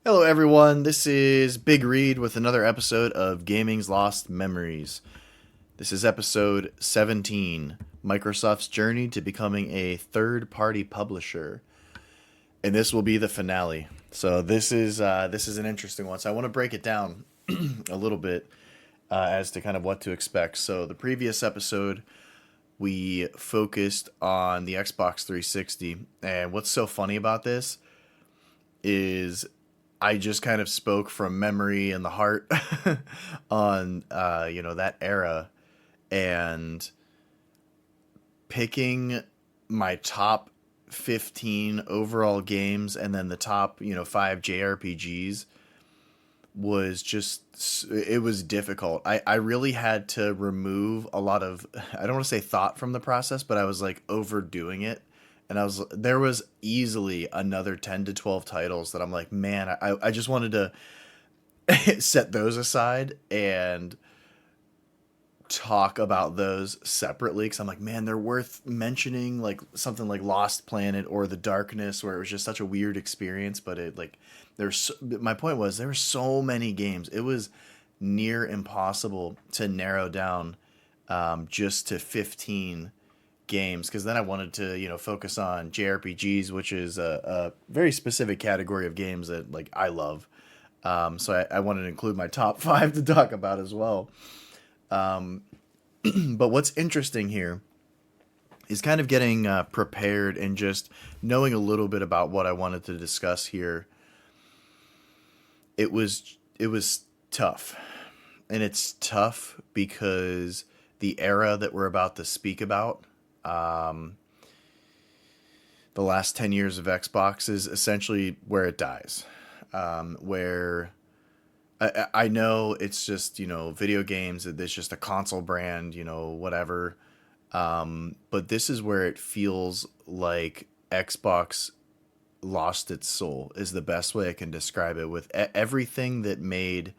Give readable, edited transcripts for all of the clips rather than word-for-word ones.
Hello, everyone. This is BigReed with another episode of Gaming's Lost Memories. This is episode 17, Microsoft's journey to becoming a third-party publisher, and this will be the finale. So this is an interesting one. So I want to break it down a little bit as to kind of what to expect. So the previous episode we focused on the Xbox 360, and what's so funny about this is I just kind of spoke from memory and the heart on that era, and picking my top 15 overall games and then the top 5 JRPGs was just, it was difficult. I really had to remove a lot of, I don't want to say thought from the process, but I was like overdoing it. And there was easily another 10 to 12 titles that I'm like, man, I just wanted to set those aside and talk about those separately, because I'm like, man, they're worth mentioning, like something like Lost Planet or The Darkness, where it was just such a weird experience. But it like, my point was, there were so many games, it was near impossible to narrow down just to 15 games, because then I wanted to focus on JRPGs, which is a very specific category of games that like I love. So I wanted to include my top five to talk about as well. But what's interesting here is kind of getting prepared and just knowing a little bit about what I wanted to discuss here. It was tough, and it's tough because the era that we're about to speak about, the last 10 years of Xbox, is essentially where it dies. Where I know it's just, video games, it's just a console brand, whatever. But this is where it feels like Xbox lost its soul, is the best way I can describe it, with everything that made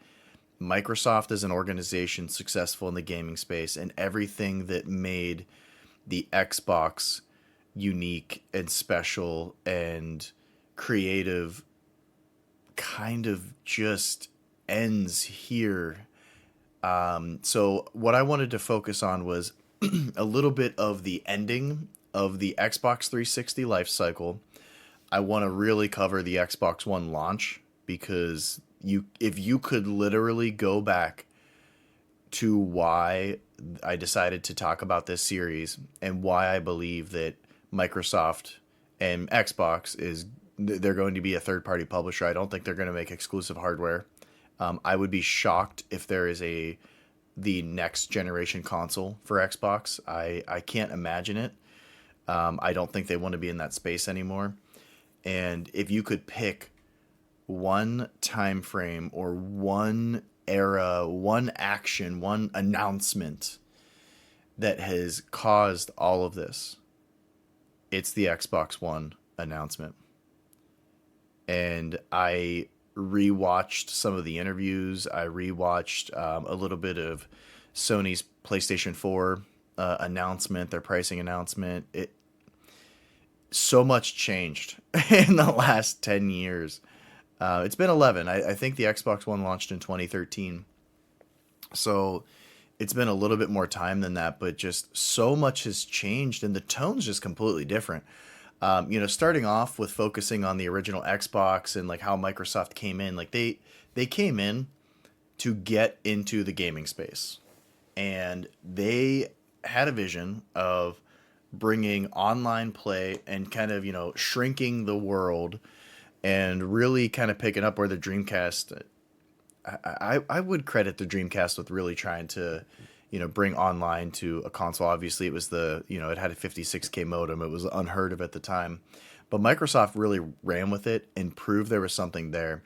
Microsoft as an organization successful in the gaming space, and everything that made the Xbox unique and special and creative kind of just ends here. So what I wanted to focus on was a little bit of the ending of the Xbox 360 life cycle. I want to really cover the Xbox One launch, because if you could literally go back to why I decided to talk about this series and why I believe that Microsoft and Xbox they're going to be a third party publisher. I don't think they're going to make exclusive hardware. I would be shocked if there is the next generation console for Xbox. I can't imagine it. I don't think they want to be in that space anymore. And if you could pick one time frame or one era, one action, one announcement that has caused all of this, it's the Xbox One announcement. And I rewatched some of the interviews. I rewatched a little bit of Sony's PlayStation 4 announcement, their pricing announcement. So much changed in the last 10 years. It's been 11. I think the Xbox One launched in 2013. So it's been a little bit more time than that, but just so much has changed, and the tone's just completely different. Starting off with focusing on the original Xbox and like how Microsoft came in, like they came in to get into the gaming space, and they had a vision of bringing online play and kind of, shrinking the world, and really kind of picking up where the Dreamcast, I would credit the Dreamcast with really trying to, bring online to a console. Obviously, it was it had a 56K modem. It was unheard of at the time. But Microsoft really ran with it and proved there was something there.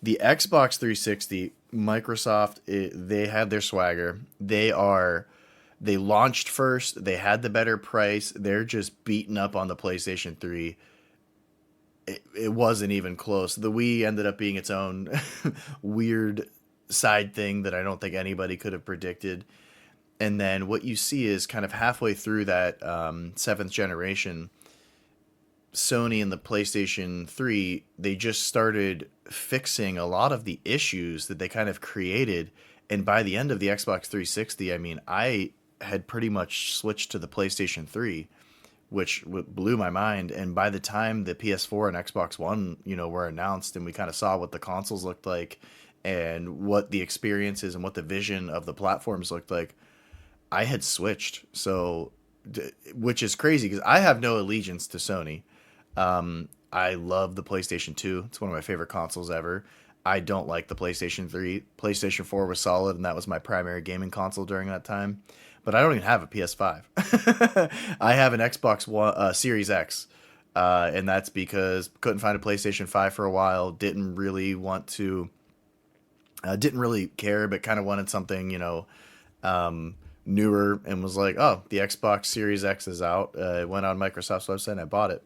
The Xbox 360, Microsoft, they had their swagger. They launched first. They had the better price. They're just beating up on the PlayStation 3. It wasn't even close. The Wii ended up being its own weird side thing that I don't think anybody could have predicted. And then what you see is kind of halfway through that seventh generation, Sony and the PlayStation 3, they just started fixing a lot of the issues that they kind of created. And by the end of the Xbox 360, I mean, I had pretty much switched to the PlayStation 3, which blew my mind. And by the time the PS4 and Xbox One, were announced and we kind of saw what the consoles looked like and what the experiences and what the vision of the platforms looked like, I had switched. So, which is crazy because I have no allegiance to Sony. I love the PlayStation 2. It's one of my favorite consoles ever. I don't like the PlayStation 3. PlayStation 4 was solid, and that was my primary gaming console during that time. But I don't even have a PS5. I have an Xbox One Series X, and that's because couldn't find a PlayStation 5 for a while. Didn't really want to. Didn't really care, but kind of wanted something, newer, and was like, oh, the Xbox Series X is out. It went on Microsoft's website, and I bought it.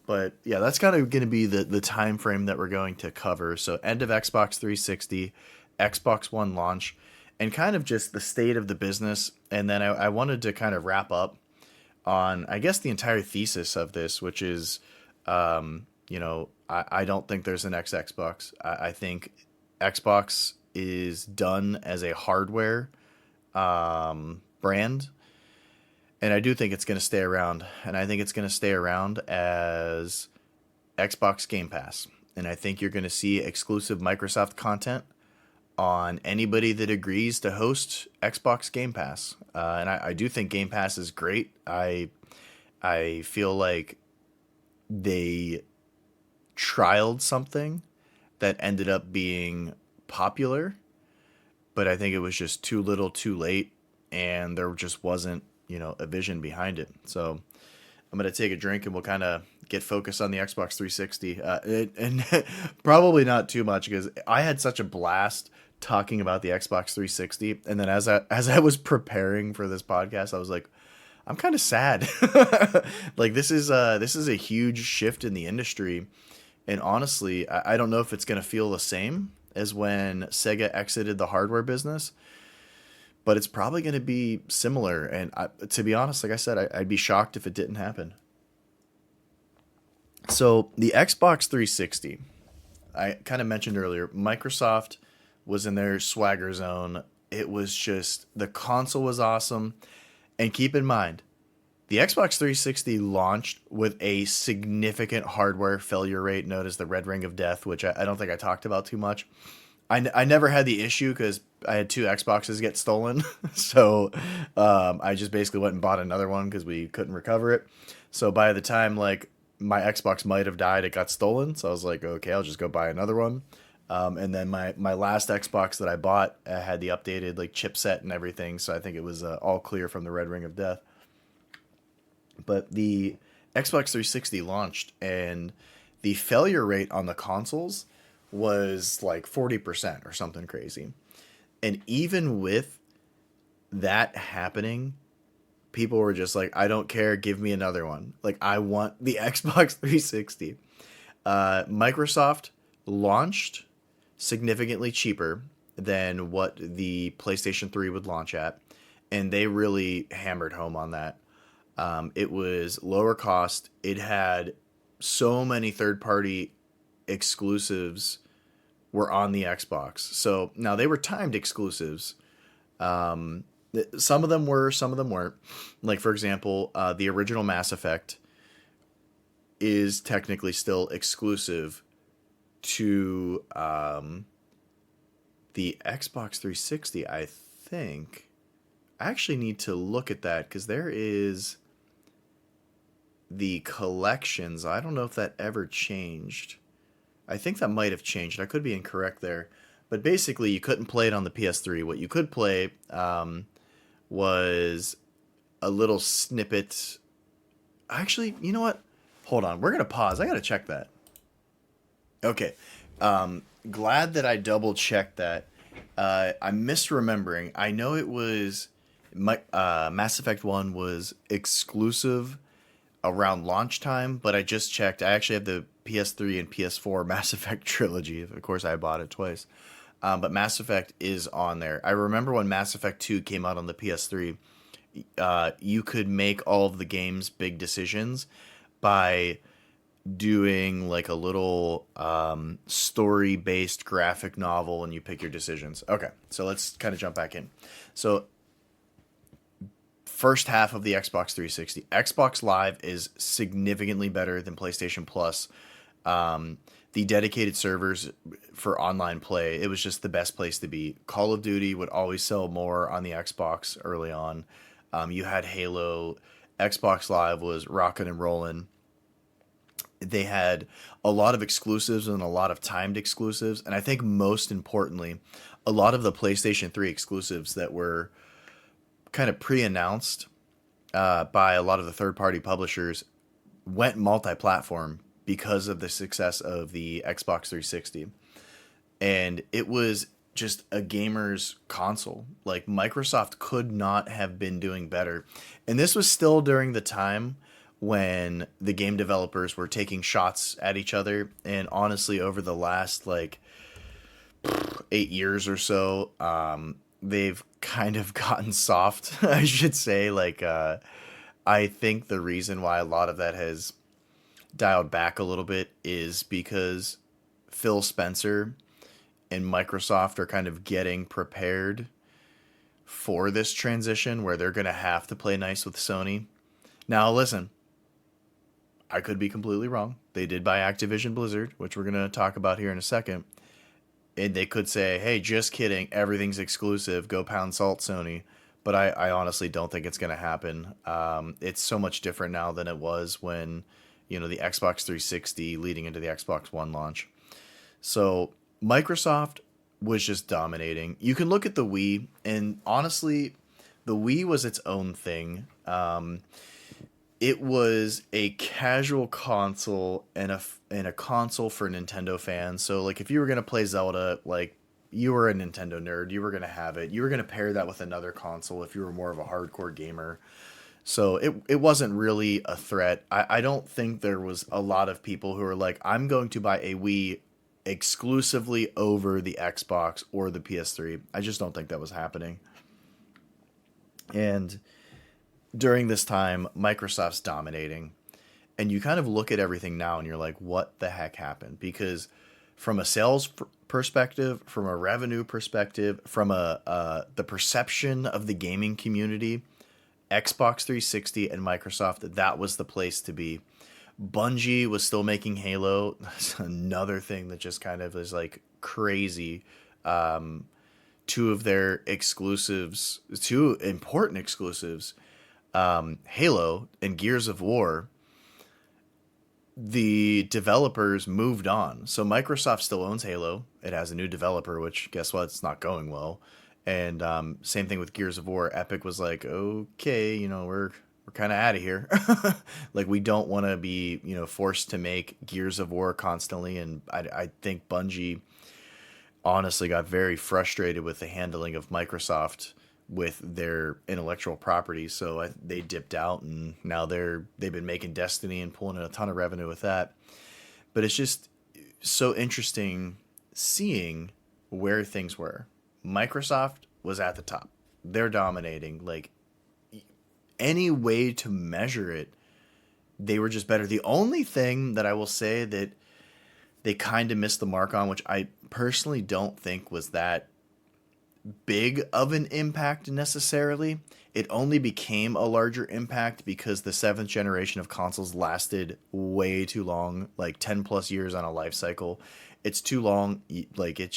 But yeah, that's kind of going to be the time frame that we're going to cover. So end of Xbox 360, Xbox One launch, and kind of just the state of the business. And then I wanted to kind of wrap up on, I guess, the entire thesis of this, which is, I don't think there's an next Xbox. I think Xbox is done as a hardware brand. And I do think it's going to stay around. And I think it's going to stay around as Xbox Game Pass. And I think you're going to see exclusive Microsoft content on anybody that agrees to host Xbox Game Pass. And I do think Game Pass is great. I feel like they trialed something that ended up being popular, but I think it was just too little too late, and there just wasn't a vision behind it. So I'm going to take a drink and we'll kind of get focused on the Xbox 360. And probably not too much because I had such a blast talking about the Xbox 360. And then as I was preparing for this podcast, I was like, I'm kind of sad. Like this is a huge shift in the industry. And honestly, I don't know if it's going to feel the same as when Sega exited the hardware business, but it's probably going to be similar. And to be honest, like I said, I'd be shocked if it didn't happen. So the Xbox 360, I kind of mentioned earlier, Microsoft was in their swagger zone. It was just, the console was awesome. And keep in mind, the Xbox 360 launched with a significant hardware failure rate known as the Red Ring of Death, which I don't think I talked about too much. I never had the issue because I had two Xboxes get stolen. So I just basically went and bought another one because we couldn't recover it. So by the time like my Xbox might have died, it got stolen. So I was like, okay, I'll just go buy another one. And then my last Xbox that I bought had the updated like chipset and everything. So I think it was all clear from the Red Ring of Death. But the Xbox 360 launched, and the failure rate on the consoles was like 40% or something crazy. And even with that happening, people were just like, I don't care, give me another one. Like, I want the Xbox 360. Microsoft launched significantly cheaper than what the PlayStation 3 would launch at, and they really hammered home on that. It was lower cost. It had so many third-party exclusives were on the Xbox. So now they were timed exclusives. Some of them were, some of them weren't. Like, for example, the original Mass Effect is technically still exclusive to the Xbox 360, I think. I actually need to look at that because there is the collections. I don't know if that ever changed. I think that might have changed. I could be incorrect there. But basically, you couldn't play it on the PS3. What you could play was a little snippet. Actually, you know what? Hold on. We're going to pause. I got to check that. Okay. Glad that I double checked that. I'm misremembering. I know it was Mass Effect 1 was exclusive around launch time, but I just checked. I actually have the PS3 and PS4 Mass Effect trilogy. Of course, I bought it twice. But Mass Effect is on there. I remember when Mass Effect 2 came out on the PS3, you could make all of the game's big decisions by doing like a little story based graphic novel, and you pick your decisions. Okay, so let's kind of jump back in. So, first half of the Xbox 360, Xbox Live is significantly better than PlayStation Plus. The dedicated servers for online play, it was just the best place to be. Call of Duty would always sell more on the Xbox early on. You had Halo. Xbox Live was rocking and rolling. They had a lot of exclusives and a lot of timed exclusives. And I think most importantly, a lot of the PlayStation 3 exclusives that were kind of pre announced by a lot of the third party publishers went multi platform because of the success of the Xbox 360. And it was just a gamer's console. Like, Microsoft could not have been doing better. And this was still during the time when the game developers were taking shots at each other. And honestly, over the last like 8 years or so, they've kind of gotten soft, I should say. Like, I think the reason why a lot of that has dialed back a little bit is because Phil Spencer and Microsoft are kind of getting prepared for this transition where they're going to have to play nice with Sony. Now, listen, I could be completely wrong. They did buy Activision Blizzard, which we're going to talk about here in a second. And they could say, hey, just kidding, everything's exclusive, go pound salt, Sony. But I honestly don't think it's going to happen. It's so much different now than it was when, the Xbox 360 leading into the Xbox One launch. So Microsoft was just dominating. You can look at the Wii, and honestly, the Wii was its own thing. It was a casual console and a console for Nintendo fans. So like, if you were gonna play Zelda, like, you were a Nintendo nerd, you were gonna have it. You were gonna pair that with another console if you were more of a hardcore gamer. So it wasn't really a threat. I don't think there was a lot of people who were like, I'm going to buy a Wii exclusively over the Xbox or the PS3. I just don't think that was happening. And during this time, Microsoft's dominating. And you kind of look at everything now and you're like, what the heck happened? Because from a sales perspective, from a revenue perspective, from the perception of the gaming community, Xbox 360 and Microsoft, that was the place to be. Bungie was still making Halo. That's another thing that just kind of is like crazy. Two of their exclusives, two important exclusives, Halo and Gears of War, the developers moved on. So Microsoft still owns Halo. It has a new developer, which, guess what? It's not going well. And same thing with Gears of War. Epic was like, okay, we're kind of out of here. Like, we don't want to be, forced to make Gears of War constantly. And I think Bungie honestly got very frustrated with the handling of Microsoft with their intellectual property. So they dipped out, and now they've been making Destiny and pulling in a ton of revenue with that. But it's just so interesting seeing where things were. Microsoft was at the top. They're dominating. Like, any way to measure it, they were just better. The only thing that I will say that they kind of missed the mark on, which I personally don't think was that big of an impact necessarily. It only became a larger impact because the seventh generation of consoles lasted way too long, like 10 plus years on a life cycle. It's too long. Like, it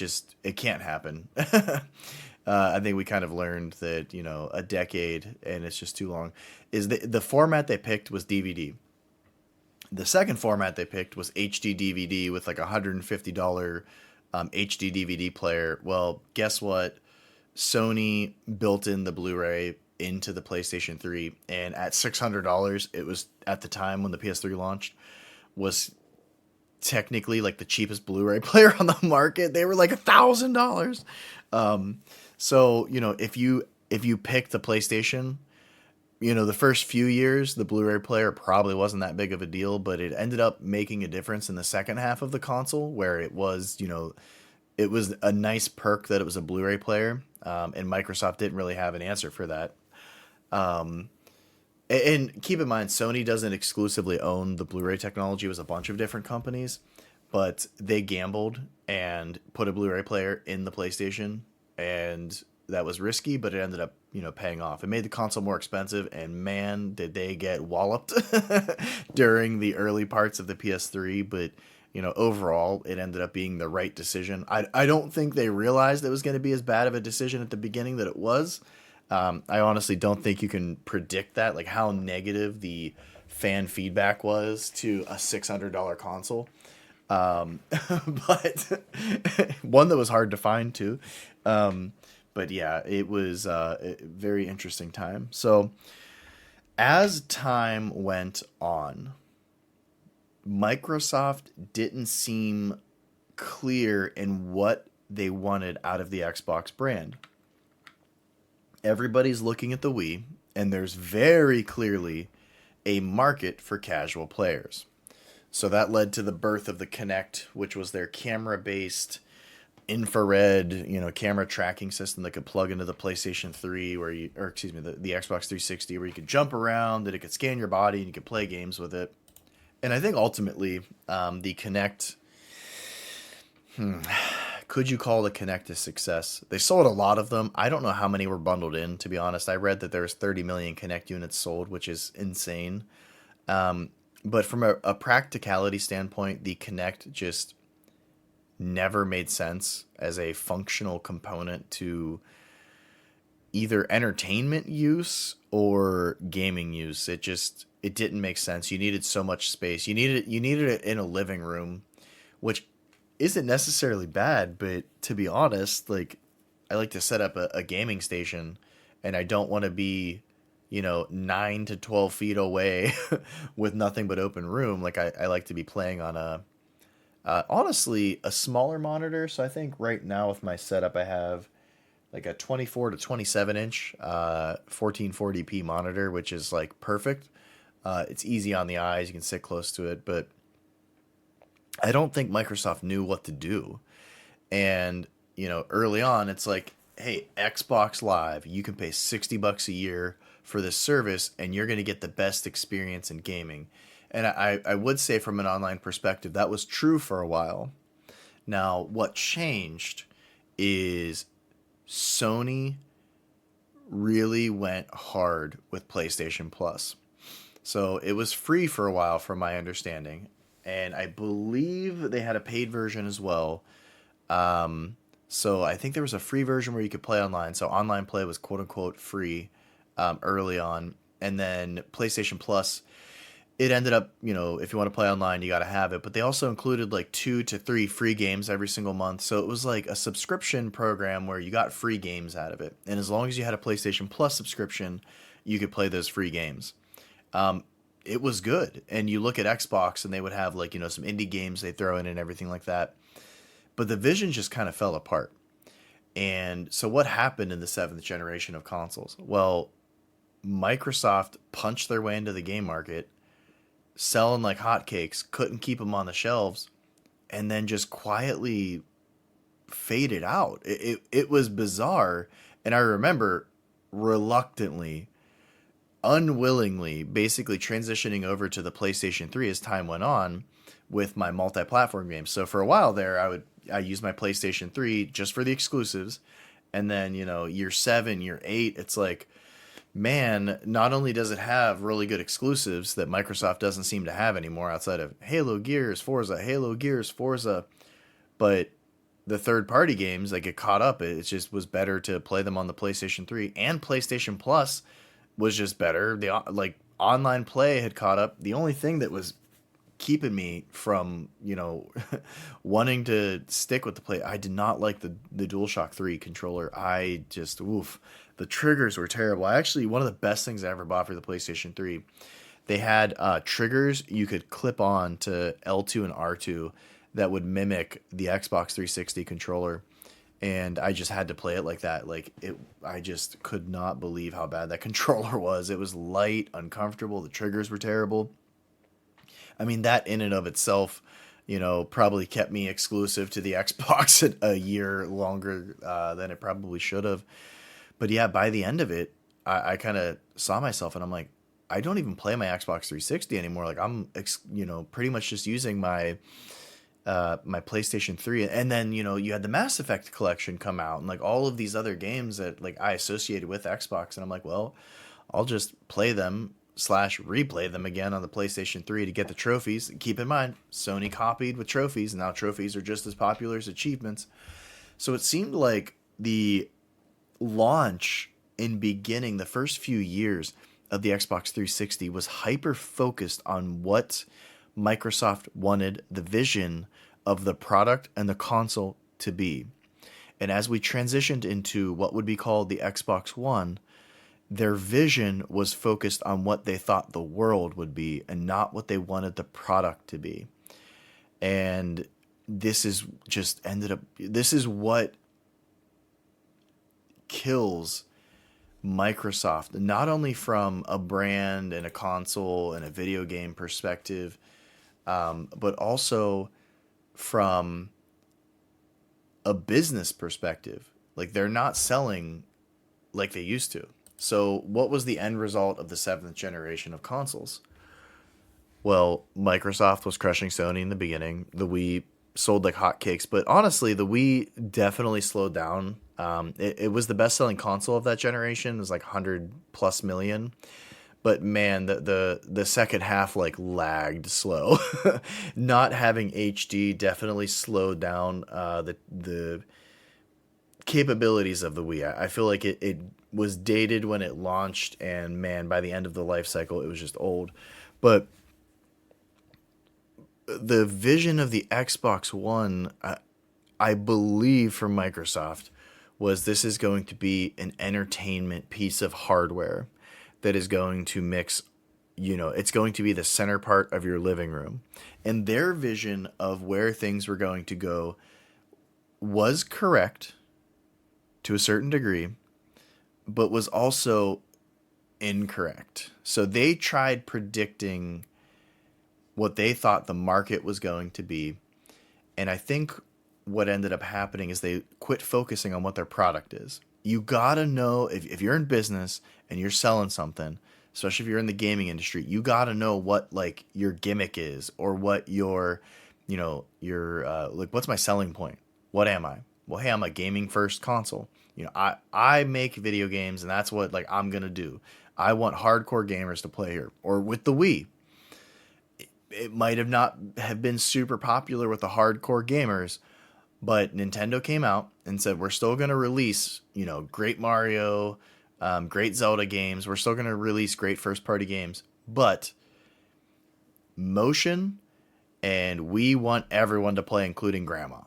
can't happen. I think we kind of learned that, a decade and it's just too long. Is the format they picked was DVD. The second format they picked was HD DVD with like $150 HD DVD player. Well, guess what? Sony built in the Blu-ray into the PlayStation 3, and at $600, it was, at the time when the PS3 launched, was technically like the cheapest Blu-ray player on the market. They were like $1,000. So, if you pick the PlayStation, the first few years, the Blu-ray player probably wasn't that big of a deal, but it ended up making a difference in the second half of the console, where it was, it was a nice perk that it was a Blu-ray player, and Microsoft didn't really have an answer for that. And keep in mind, Sony doesn't exclusively own the Blu-ray technology. It was a bunch of different companies, but they gambled and put a Blu-ray player in the PlayStation, and that was risky, but it ended up, paying off. It made the console more expensive, and man, did they get walloped during the early parts of the PS3. But overall, it ended up being the right decision. I don't think they realized it was going to be as bad of a decision at the beginning that it was. I honestly don't think you can predict that, like how negative the fan feedback was to a $600 console. But one that was hard to find too. But yeah, it was a very interesting time. So as time went on, Microsoft didn't seem clear in what they wanted out of the Xbox brand. Everybody's looking at the Wii, and there's very clearly a market for casual players. So that led to the birth of the Kinect, which was their camera-based infrared, camera tracking system that could plug into the PlayStation 3, the Xbox 360, where you could jump around and it could scan your body and you could play games with it. And I think ultimately, the Kinect, could you call the Kinect a success? They sold a lot of them. I don't know how many were bundled in, to be honest. I read that there was 30 million Kinect units sold, which is insane. But from a practicality standpoint, the Kinect just never made sense as a functional component to either entertainment use or gaming use. It didn't make sense. You needed so much space. You needed it in a living room, which isn't necessarily bad, but to be honest, like I like to set up a gaming station, and I don't want to be 9 to 12 feet away with nothing but open room. Like I like to be playing on honestly, a smaller monitor. So I think right now with my setup, I have like a 24 to 27 inch 1440p monitor, which is like perfect. It's easy on the eyes. You can sit close to it, but I don't think Microsoft knew what to do. And, early on, it's like, hey, Xbox Live, you can pay $60 a year for this service, and you're going to get the best experience in gaming. And I would say from an online perspective, that was true for a while. Now, what changed is Sony really went hard with PlayStation Plus. So it was free for a while, from my understanding. And I believe they had a paid version as well. So I think there was a free version where you could play online. So online play was quote unquote free early on. And then PlayStation Plus, it ended up, if you want to play online, you got to have it. But they also included like 2 to 3 free games every single month. So it was like a subscription program where you got free games out of it. And as long as you had a PlayStation Plus subscription, you could play those free games. It was good. And you look at Xbox and they would have like, some indie games they throw in and everything like that. But the vision just kind of fell apart. And so what happened in the 7th generation of consoles? Well, Microsoft punched their way into the game market, selling like hotcakes, couldn't keep them on the shelves, and then just quietly faded out. It was bizarre. And I remember reluctantly, unwillingly, basically transitioning over to the PlayStation 3 as time went on with my multi-platform games. So for a while there, I used my PlayStation 3 just for the exclusives. And then, year 7, year 8, it's like, man, not only does it have really good exclusives that Microsoft doesn't seem to have anymore outside of Halo, Gears, Forza, but the third-party games that get caught up, it just was better to play them on the PlayStation 3. And PlayStation Plus was just better. The online play had caught up. The only thing that was keeping me from, wanting to stick with the play, I did not like the DualShock 3 controller. I just, the triggers were terrible. One of the best things I ever bought for the PlayStation 3, they had triggers you could clip on to L2 and R2 that would mimic the Xbox 360 controller. And I just had to play it like that. I just could not believe how bad that controller was. It was light, uncomfortable. The triggers were terrible. I mean, that in and of itself, probably kept me exclusive to the Xbox a year longer than it probably should have. But yeah, by the end of it, I kind of saw myself and I'm like, I don't even play my Xbox 360 anymore. Like I'm, pretty much just using my PlayStation 3. And then, you had the Mass Effect collection come out and like all of these other games that like I associated with Xbox. And I'm like, well, I'll just play them slash replay them again on the PlayStation 3 to get the trophies. Keep in mind, Sony copied with trophies, and now trophies are just as popular as achievements. So it seemed like the launch in beginning, the first few years of the Xbox 360 was hyper focused on what Microsoft wanted the vision of the product and the console to be. And as we transitioned into what would be called the Xbox One, their vision was focused on what they thought the world would be and not what they wanted the product to be. And this is what kills Microsoft, not only from a brand and a console and a video game perspective, but also from a business perspective. Like they're not selling like they used to. So what was the end result of the 7th generation of consoles? Well, Microsoft was crushing Sony in the beginning. The Wii sold like hotcakes, but honestly, the Wii definitely slowed down. It was the best-selling console of that generation. It was like 100 plus million. But man, the second half like lagged slow. Not having HD definitely slowed down the capabilities of the Wii. I feel like it was dated when it launched, and man, by the end of the life cycle, it was just old. But the vision of the Xbox One, I believe from Microsoft, was this is going to be an entertainment piece of hardware that is going to mix, it's going to be the center part of your living room. And their vision of where things were going to go was correct to a certain degree, but was also incorrect. So they tried predicting what they thought the market was going to be. And I think what ended up happening is they quit focusing on what their product is. You gotta know, if you're in business and you're selling something, especially if you're in the gaming industry, you gotta know what like your gimmick is, or what your like, what's my selling point? What am I? Well, hey, I'm a gaming first console. I make video games, and that's what like I'm gonna do. I want hardcore gamers to play here. Or with the Wii, it might have not have been super popular with the hardcore gamers, but Nintendo came out and said, we're still going to release, great Mario, great Zelda games. We're still going to release great first party games, but motion, and we want everyone to play, including grandma.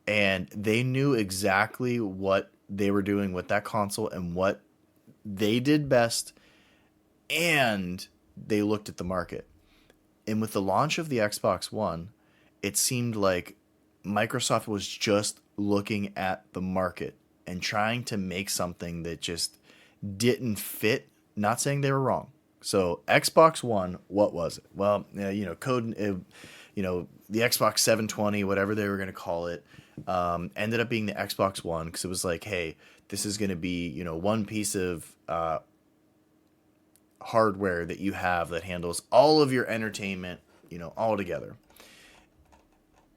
And they knew exactly what they were doing with that console and what they did best. And they looked at the market. And with the launch of the Xbox One, it seemed like Microsoft was just looking at the market and trying to make something that just didn't fit. Not saying they were wrong. So Xbox One, what was it? Well, the Xbox 720, whatever they were going to call it, ended up being the Xbox One, because it was like, hey, this is going to be, one piece of hardware that you have that handles all of your entertainment, all together.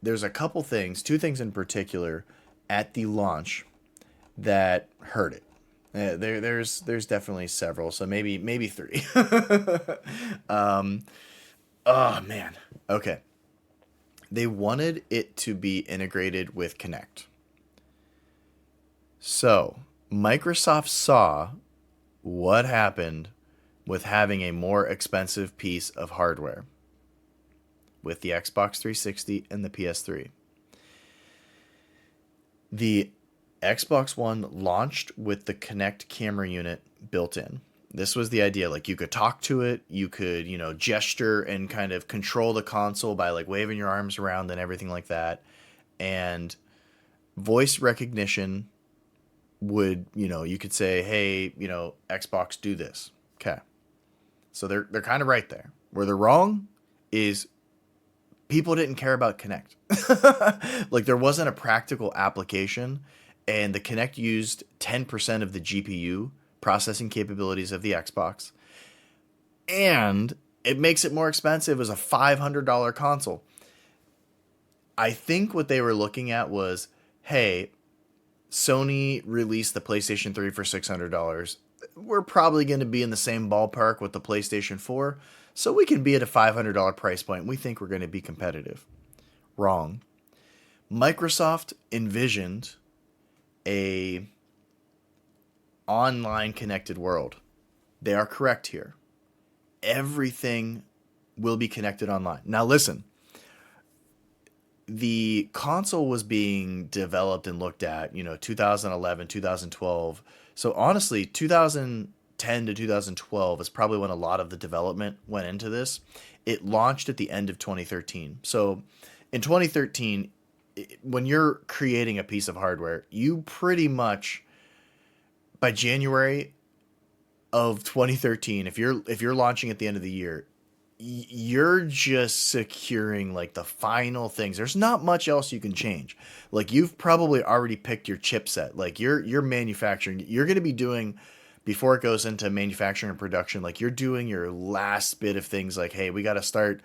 There's a couple things, two things in particular, at the launch that hurt it. There's definitely several, so maybe three. Oh man. Okay. They wanted it to be integrated with Kinect. So Microsoft saw what happened with having a more expensive piece of hardware with the Xbox 360 and the PS3. The Xbox One launched with the Kinect camera unit built in. This was the idea. Like, you could talk to it, you could, gesture and kind of control the console by like waving your arms around and everything like that. And voice recognition would, you could say, hey, Xbox, do this. Okay. So they're kind of right there. Where they're wrong is people didn't care about Kinect. Like, there wasn't a practical application, and the Kinect used 10% of the GPU processing capabilities of the Xbox. and it makes it more expensive as a $500 console. I think what they were looking at was, hey, Sony released the PlayStation 3 for $600. We're probably going to be in the same ballpark with the PlayStation 4, so we can be at a $500 price point. We think we're going to be competitive. Wrong. Microsoft envisioned a online connected world. They are correct here. Everything will be connected online. Now listen, the console was being developed and looked at, 2011, 2012. So honestly, 2010 to 2012 is probably when a lot of the development went into this. It launched at the end of 2013. So in 2013, when you're creating a piece of hardware, you pretty much by January of 2013, if you're launching at the end of the year, you're just securing like the final things. There's not much else you can change. Like you've probably already picked your chipset. Like you're manufacturing. You're going to be doing before it goes into manufacturing and production. Like you're doing your last bit of things. Like, hey, we got to start,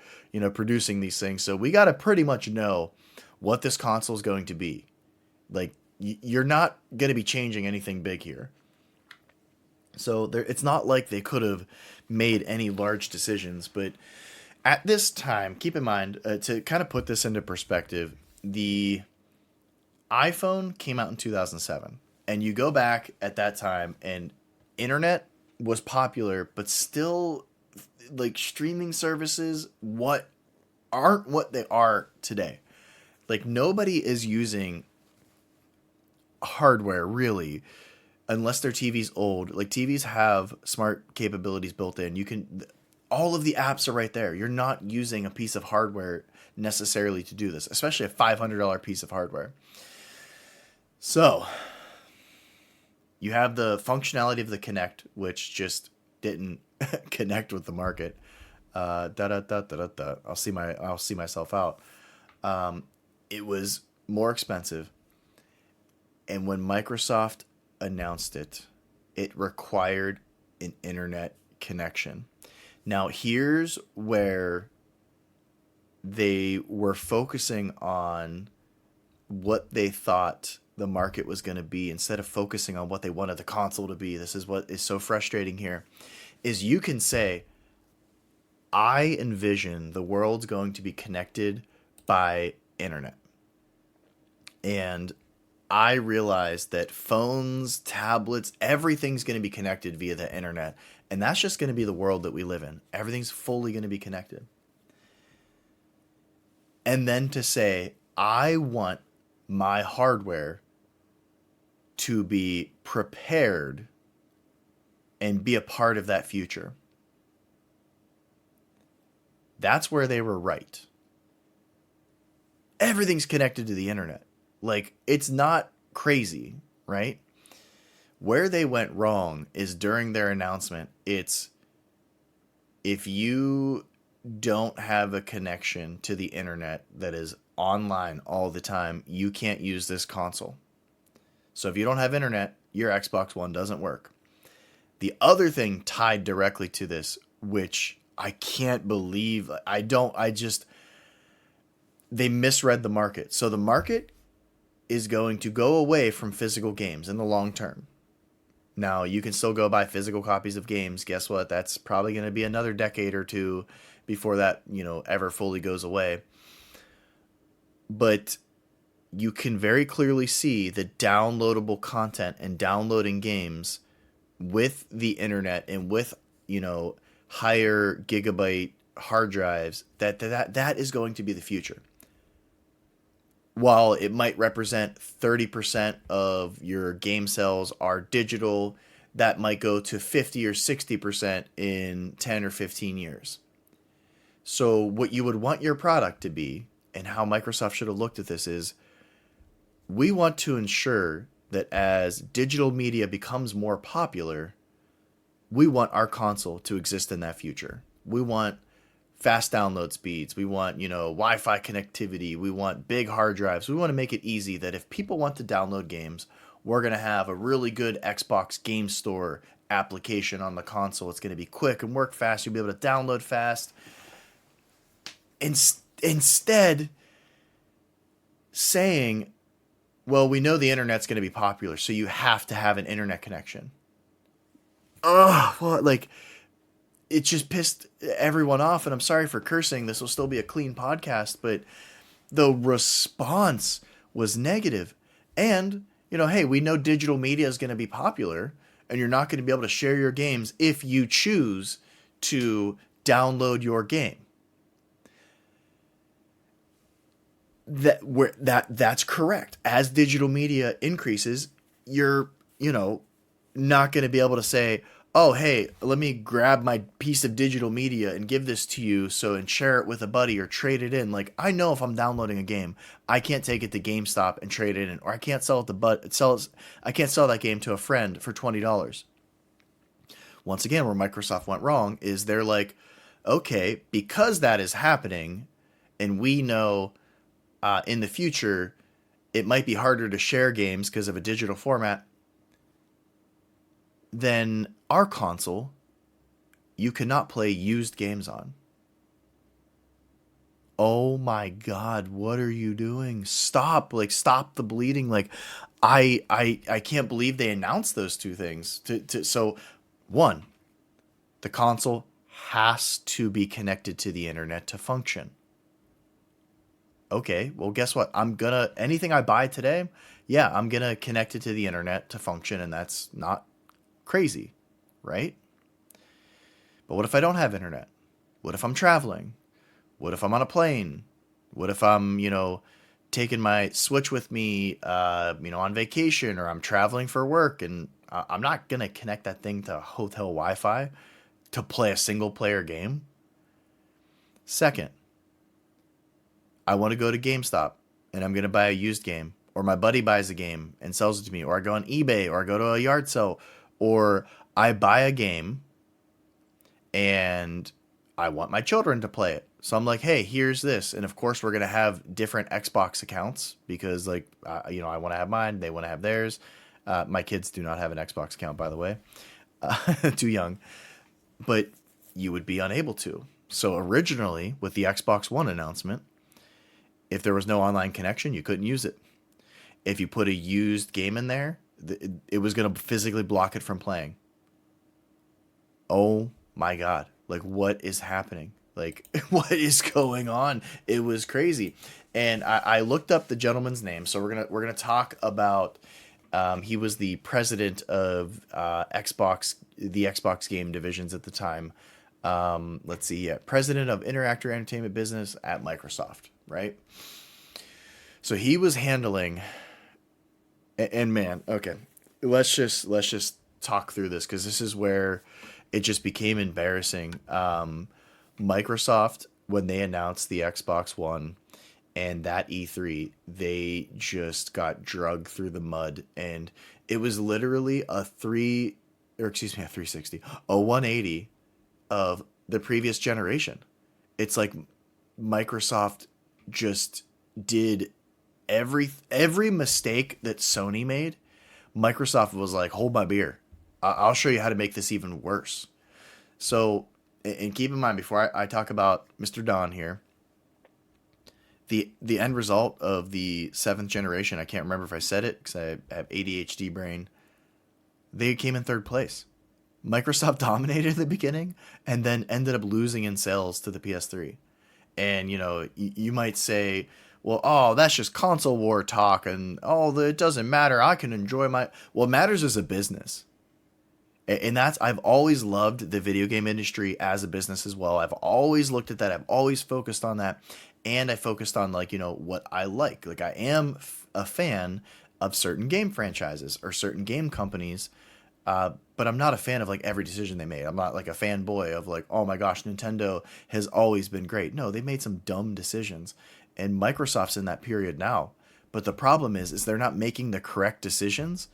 producing these things. So we got to pretty much know what this console is going to be. Like you're not going to be changing anything big here. So it's not like they could have made any large decisions. But at this time, keep in mind, to kind of put this into perspective, the iPhone came out in 2007. And you go back at that time and internet was popular, but still like streaming services aren't what they are today. Like nobody is using hardware really unless their TV's old. Like TVs have smart capabilities built in. All of the apps are right there. You're not using a piece of hardware necessarily to do this, especially a $500 piece of hardware. So you have the functionality of the Kinect, which just didn't connect with the market. I'll see myself out. It was more expensive. And when Microsoft announced it, it required an internet connection. Now, here's where they were focusing on what they thought the market was going to be instead of focusing on what they wanted the console to be. This is what is so frustrating here, is you can say, I envision the world's going to be connected by internet. And I realized that phones, tablets, everything's going to be connected via the internet. And that's just going to be the world that we live in. Everything's fully going to be connected. And then to say, I want my hardware to be prepared and be a part of that future. That's where they were right. Everything's connected to the internet. Like, it's not crazy, right? Where they went wrong is during their announcement. It's if you don't have a connection to the internet that is online all the time, you can't use this console. So if you don't have internet, your Xbox One doesn't work. The other thing tied directly to this, which I can't believe, they misread the market. So the market is going to go away from physical games in the long term. Now, you can still go buy physical copies of games. Guess what? That's probably going to be another decade or two before that, ever fully goes away. But you can very clearly see the downloadable content and downloading games with the internet and with, higher gigabyte hard drives, that is going to be the future. While it might represent 30% of your game sales are digital, that might go to 50 or 60% in 10 or 15 years. So what you would want your product to be, and how Microsoft should have looked at this, is we want to ensure that as digital media becomes more popular, we want our console to exist in that future. We want fast download speeds. We want, Wi-Fi connectivity. We want big hard drives. We want to make it easy that if people want to download games, we're going to have a really good Xbox game store application on the console. It's going to be quick and work fast. You'll be able to download fast. Instead, saying, well, we know the internet's going to be popular, so you have to have an internet connection. Ugh, well, like, it just pissed everyone off, and I'm sorry for cursing. This will still be a clean podcast, but the response was negative. And, hey, we know digital media is going to be popular, and you're not going to be able to share your games if you choose to download your game. That's correct. As digital media increases, you're, not going to be able to say, oh, hey, let me grab my piece of digital media and give this to you and share it with a buddy or trade it in. Like, I know if I'm downloading a game, I can't take it to GameStop and trade it in, or I can't sell I can't sell that game to a friend for $20. Once again, where Microsoft went wrong is they're like, okay, because that is happening, and we know in the future it might be harder to share games because of a digital format, then our console, you cannot play used games on. Oh my God, what are you doing? Stop the bleeding. I can't believe they announced those two things. So one, the console has to be connected to the internet to function. Okay, well, guess what? Anything I buy today, I'm gonna connect it to the internet to function, and that's not crazy, right? But what if I don't have internet? What if I'm traveling? What if I'm on a plane? What if I'm, taking my Switch with me, on vacation, or I'm traveling for work, and I'm not going to connect that thing to hotel Wi-Fi to play a single player game? Second, I want to go to GameStop and I'm going to buy a used game, or my buddy buys a game and sells it to me, or I go on eBay, or I go to a yard sale, or I buy a game and I want my children to play it. So I'm like, hey, here's this. And of course, we're going to have different Xbox accounts because, I want to have mine. They want to have theirs. My kids do not have an Xbox account, by the way. Too young. But you would be unable to. So originally, with the Xbox One announcement, if there was no online connection, you couldn't use it. If you put a used game in there, it was going to physically block it from playing. Oh my God. What is happening? What is going on? It was crazy. And I looked up the gentleman's name. So we're gonna talk about, he was the president of Xbox, the Xbox game divisions at the time. Let's see, president of Interactive Entertainment Business at Microsoft, right? So he was handling, and man, okay, let's just talk through this, because this is where it just became embarrassing. Microsoft, when they announced the Xbox One and that E3, they just got dragged through the mud, and it was literally a 360, a 180 of the previous generation. It's like Microsoft just did every mistake that Sony made. Microsoft was like, hold my beer. I'll show you how to make this even worse. So, and keep in mind, before I talk about Mr. Don here, the end result of the 7th generation, I can't remember if I said it because I have ADHD brain, they came in 3rd place. Microsoft dominated in the beginning and then ended up losing in sales to the PS3. And, you might say, well, that's just console war talk, and it doesn't matter. I can enjoy what matters is a business. And I've always loved the video game industry as a business as well. I've always looked at that. I've always focused on that. And I focused on what I like. I am a fan of certain game franchises or certain game companies. But I'm not a fan of every decision they made. I'm not a fanboy of oh my gosh, Nintendo has always been great. No, they made some dumb decisions, and Microsoft's in that period now. But the problem is they're not making the correct decisions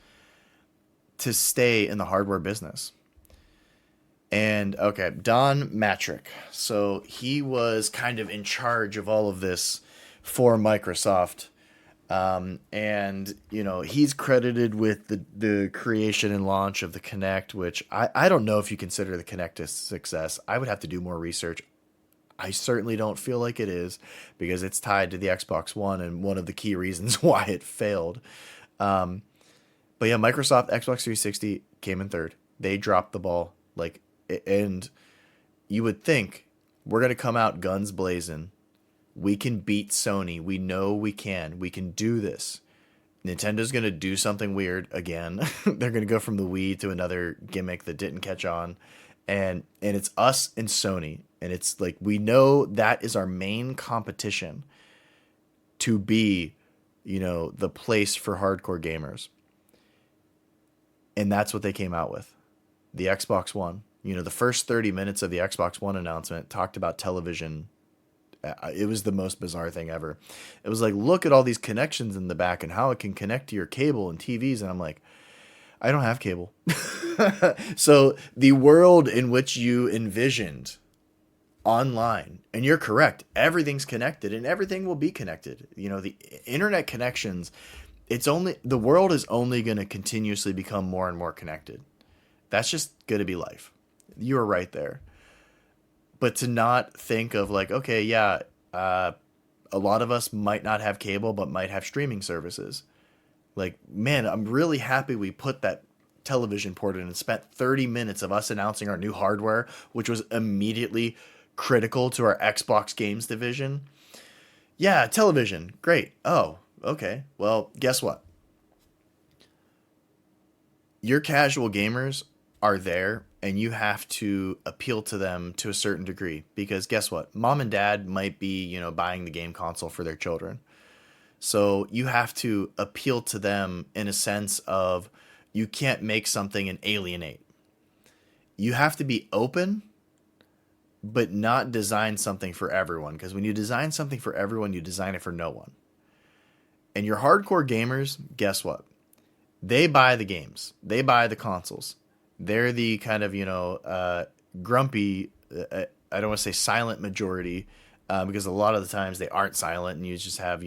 to stay in the hardware business. And okay, Don Matrick. So he was kind of in charge of all of this for Microsoft. And he's credited with the creation and launch of the Kinect, which I don't know if you consider the Kinect a success. I would have to do more research. I certainly don't feel like it is, because it's tied to the Xbox One and one of the key reasons why it failed. Um, but yeah, Microsoft Xbox 360 came in third. They dropped the ball, like, and you would think we're gonna come out guns blazing. We can beat Sony. We know we can. We can do this. Nintendo's gonna do something weird again. They're gonna go from the Wii to another gimmick that didn't catch on, and it's us and Sony, and it's like we know that is our main competition to be, the place for hardcore gamers, and that's what they came out with, the Xbox One. The first 30 minutes of the Xbox One announcement talked about television. It was the most bizarre thing ever. It was like, look at all these connections in the back and how it can connect to your cable and TVs. And I'm like, I don't have cable. So the world in which you envisioned online, and you're correct, everything's connected and everything will be connected. The internet connections, the world is only going to continuously become more and more connected. That's just going to be life. You were right there. But to not think of like, okay, yeah, a lot of us might not have cable, but might have streaming services. Like, man, I'm really happy we put that television port in and spent 30 minutes of us announcing our new hardware, which was immediately critical to our Xbox games division. Yeah, television, great. Oh, okay. Well, guess what? Your casual gamers are there, and you have to appeal to them to a certain degree, because guess what? Mom and dad might be, buying the game console for their children. So you have to appeal to them in a sense of, you can't make something and alienate. You have to be open, but not design something for everyone, because when you design something for everyone, you design it for no one. And your hardcore gamers, guess what? They buy the games. They buy the consoles. They're the kind of, grumpy, I don't want to say silent majority, because a lot of the times they aren't silent, and you just have,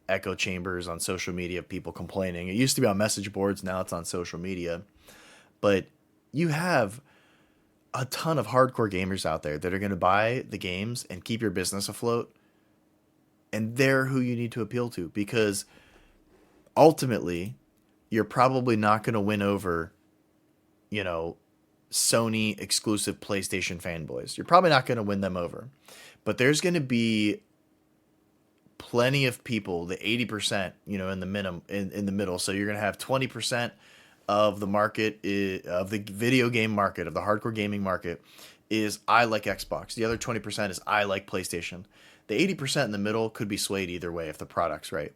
echo chambers on social media of people complaining. It used to be on message boards. Now it's on social media. But you have a ton of hardcore gamers out there that are going to buy the games and keep your business afloat. And they're who you need to appeal to, because ultimately you're probably not going to win over, Sony exclusive PlayStation fanboys. You're probably not going to win them over. But there's going to be plenty of people, the 80%, in the minimum, in the middle. So you're going to have 20% of the market, of the video game market, of the hardcore gaming market, is I like Xbox. The other 20% is I like PlayStation. The 80% in the middle could be swayed either way if the product's right.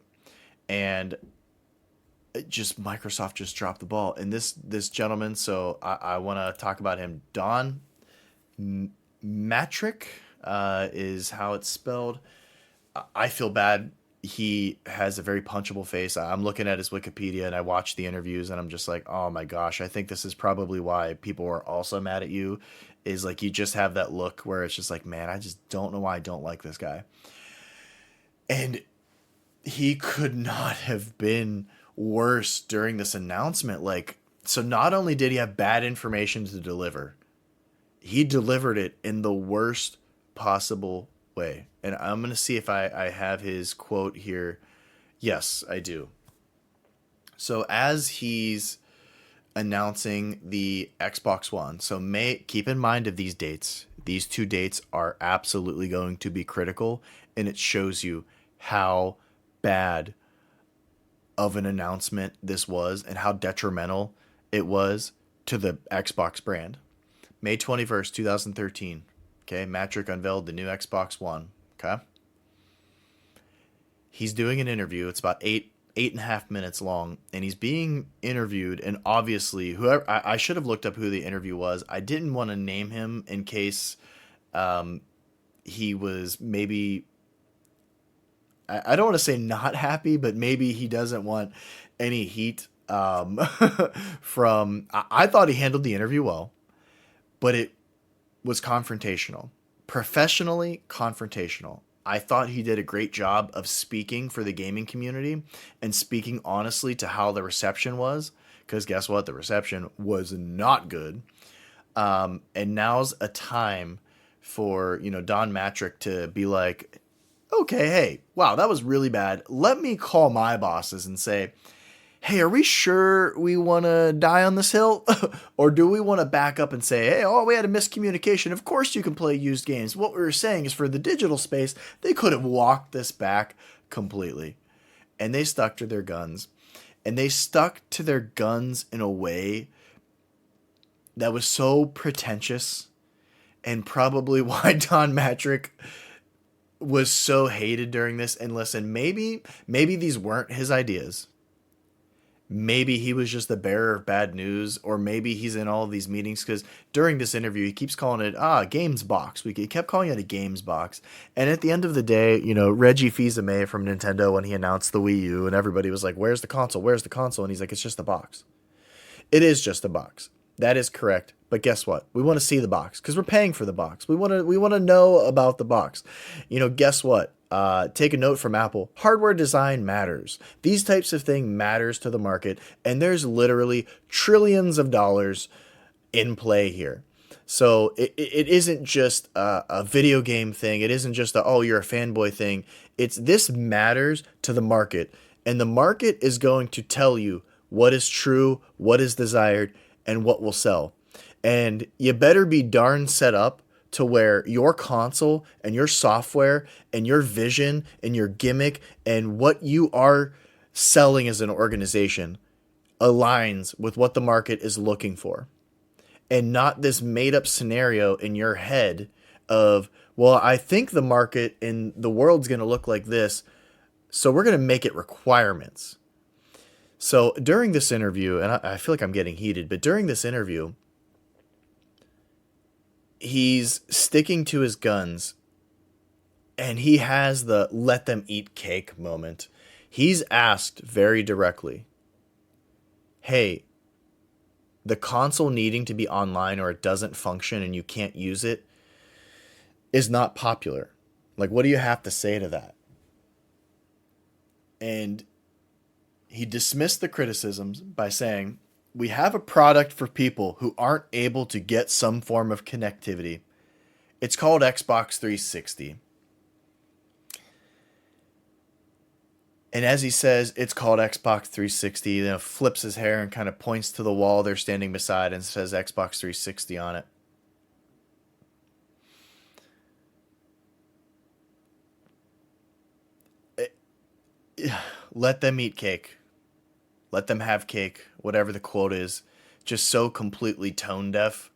And Microsoft just dropped the ball. And this gentleman, so I want to talk about him. Don Matrick is how it's spelled. I feel bad. He has a very punchable face. I'm looking at his Wikipedia and I watch the interviews and I'm just like, oh my gosh, I think this is probably why people are also mad at you, is like you just have that look where it's just like, man, I just don't know why I don't like this guy. And he could not have been worse during this announcement. Like, so not only did he have bad information to deliver, he delivered it in the worst possible way. And I'm going to see if I have his quote here. Yes, I do. So as he's announcing the Xbox One, so keep in mind of these dates. These two dates are absolutely going to be critical, and it shows you how bad of an announcement this was and how detrimental it was to the Xbox brand. May 21st, 2013. Okay, Matrick unveiled the new Xbox One. Okay. He's doing an interview. It's about eight and a half minutes long, and he's being interviewed. And obviously, whoever I should have looked up who the interview was. I didn't want to name him in case he was maybe, I don't want to say not happy, but maybe he doesn't want any heat from. I thought he handled the interview well, but it was confrontational, professionally confrontational. I thought he did a great job of speaking for the gaming community and speaking honestly to how the reception was. Because guess what? The reception was not good. And now's a time for, Don Matrick to be like, okay, hey, wow, that was really bad. Let me call my bosses and say, hey, are we sure we want to die on this hill? Or do we want to back up and say, hey, oh, we had a miscommunication. Of course you can play used games. What we were saying is for the digital space, they could have walked this back completely. And they stuck to their guns. And they stuck to their guns in a way that was so pretentious, and probably why Don Matrick was so hated during this. And listen, maybe these weren't his ideas. Maybe he was just the bearer of bad news, or maybe he's in all of these meetings, because during this interview he keeps calling it games box. He kept calling it a games box, and at the end of the day, Reggie Fils-Aimé from Nintendo, when he announced the Wii U, and everybody was like, "Where's the console? Where's the console?" And he's like, "It's just a box." It is just a box. That is correct. But guess what? We want to see the box because we're paying for the box. We want to know about the box. Guess what? Take a note from Apple. Hardware design matters. These types of things matters to the market, and there's literally trillions of dollars in play here. So it isn't just a video game thing. It isn't just you're a fanboy thing. This matters to the market, and the market is going to tell you what is true, what is desired, and what will sell. And you better be darn set up to where your console and your software and your vision and your gimmick and what you are selling as an organization aligns with what the market is looking for. And not this made up scenario in your head of, well, I think the market and the world's going to look like this, so we're going to make it requirements. So during this interview, and I feel like I'm getting heated, but during this interview, he's sticking to his guns, and he has the let them eat cake moment. He's asked very directly, hey, the console needing to be online or it doesn't function and you can't use it is not popular. Like, what do you have to say to that? And he dismissed the criticisms by saying, we have a product for people who aren't able to get some form of connectivity. It's called Xbox 360. And as he says, it's called Xbox 360, flips his hair and kind of points to the wall they're standing beside and says Xbox 360 on it. Let them eat cake. Let them have cake, whatever the quote is. Just so completely tone deaf,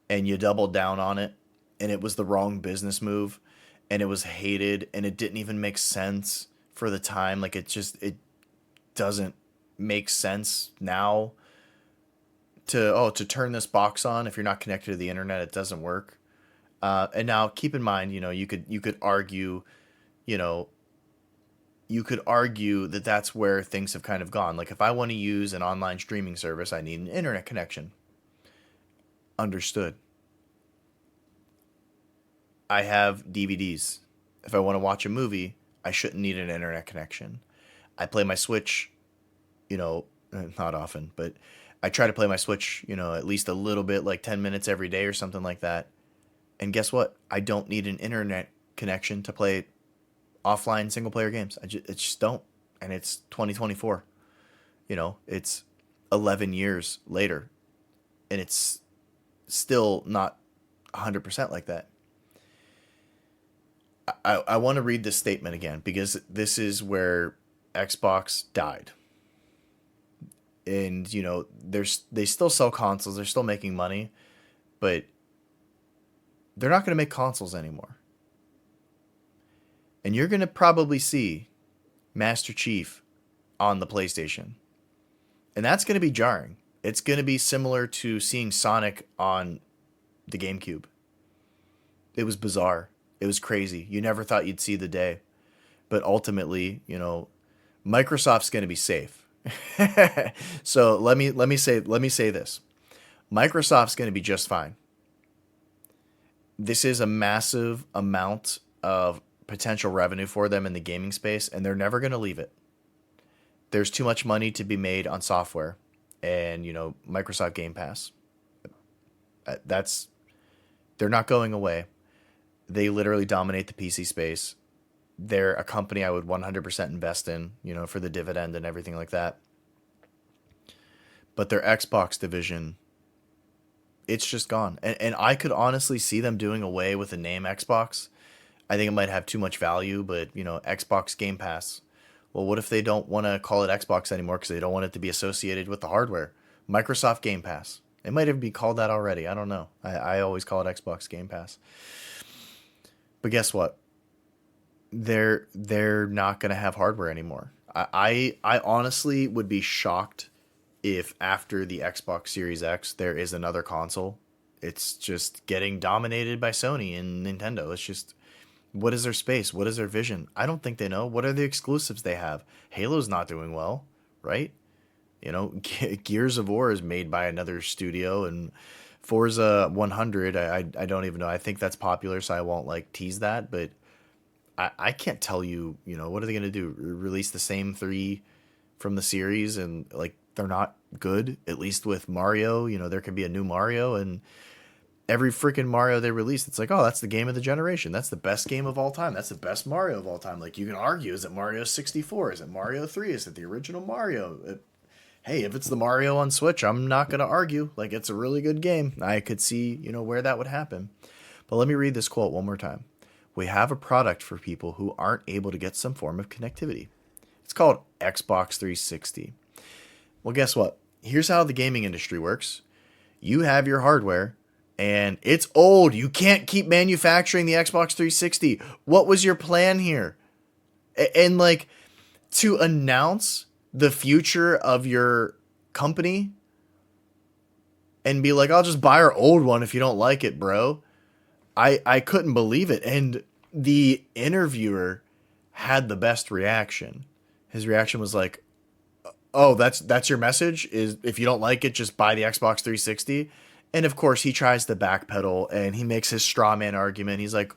and you doubled down on it, and it was the wrong business move, and it was hated, and it didn't even make sense for the time. Like, it doesn't make sense now to turn this box on. If you're not connected to the internet, it doesn't work. And now keep in mind, you could argue, that that's where things have kind of gone. Like, if I want to use an online streaming service, I need an internet connection. Understood. I have DVDs. If I want to watch a movie, I shouldn't need an internet connection. I play my Switch, not often, but I try to play my Switch, at least a little bit, like 10 minutes every day or something like that. And guess what? I don't need an internet connection to play offline single player games. I just don't. And it's 2024. It's 11 years later, and it's still not 100% like that. I want to read this statement again, because this is where Xbox died. And, they still sell consoles. They're still making money, but they're not going to make consoles anymore. And you're going to probably see Master Chief on the PlayStation. And that's going to be jarring. It's going to be similar to seeing Sonic on the GameCube. It was bizarre. It was crazy. You never thought you'd see the day. But ultimately, Microsoft's going to be safe. So let me say this. Microsoft's going to be just fine. This is a massive amount of potential revenue for them in the gaming space, and they're never going to leave it. There's too much money to be made on software, and Microsoft Game Pass. That's They're not going away. They literally dominate the PC space. They're a company I would 100% invest in, for the dividend and everything like that. But their Xbox division, it's just gone. And I could honestly see them doing away with the name Xbox. I think it might have too much value, but, Xbox Game Pass. Well, what if they don't want to call it Xbox anymore because they don't want it to be associated with the hardware? Microsoft Game Pass. It might even be called that already. I don't know. I always call it Xbox Game Pass. But guess what? They're not going to have hardware anymore. I honestly would be shocked if after the Xbox Series X there is another console. It's just getting dominated by Sony and Nintendo. It's just, what is their space? What is their vision? I don't think they know. What are the exclusives they have? Halo's not doing well, right? Gears of War is made by another studio, and Forza 100, I don't even know. I think that's popular, so I won't tease that, but I can't tell you, what are they going to do? Release the same 3 from the series, and they're not good. At least with Mario, there could be a new Mario, and every freaking Mario they release, it's oh, that's the game of the generation. That's the best game of all time. That's the best Mario of all time. You can argue, is it Mario 64? Is it Mario 3? Is it the original Mario? Hey, if it's the Mario on Switch, I'm not going to argue. It's a really good game. I could see, where that would happen. But let me read this quote one more time. We have a product for people who aren't able to get some form of connectivity. It's called Xbox 360. Well, guess what? Here's how the gaming industry works. You have your hardware, and it's old. You can't keep manufacturing the Xbox 360. What was your plan here? And to announce the future of your company and be I'll just buy our old one if you don't like it, bro. I couldn't believe it. And the interviewer had the best reaction. His reaction was oh, that's your message? Is if you don't like it, just buy the Xbox 360? And of course he tries to backpedal, and he makes his straw man argument. He's he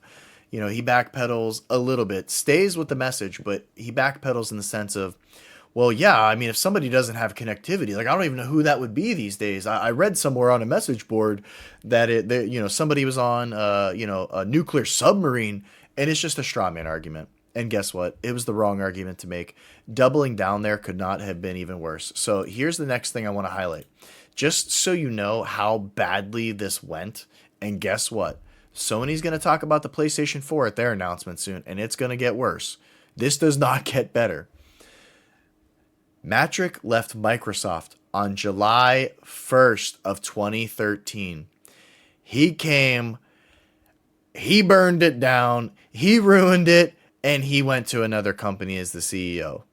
backpedals a little bit, stays with the message, but he backpedals in the sense of, well, yeah, I mean, if somebody doesn't have connectivity, I don't even know who that would be these days. I read somewhere on a message board that somebody was on, a nuclear submarine, and it's just a straw man argument. And guess what? It was the wrong argument to make. Doubling down there could not have been even worse. So here's the next thing I want to highlight. Just so you know how badly this went, and guess what? Sony's going to talk about the PlayStation 4 at their announcement soon, and it's going to get worse. This does not get better. Matrick left Microsoft on July 1st of 2013. He came, he burned it down, he ruined it, and he went to another company as the CEO.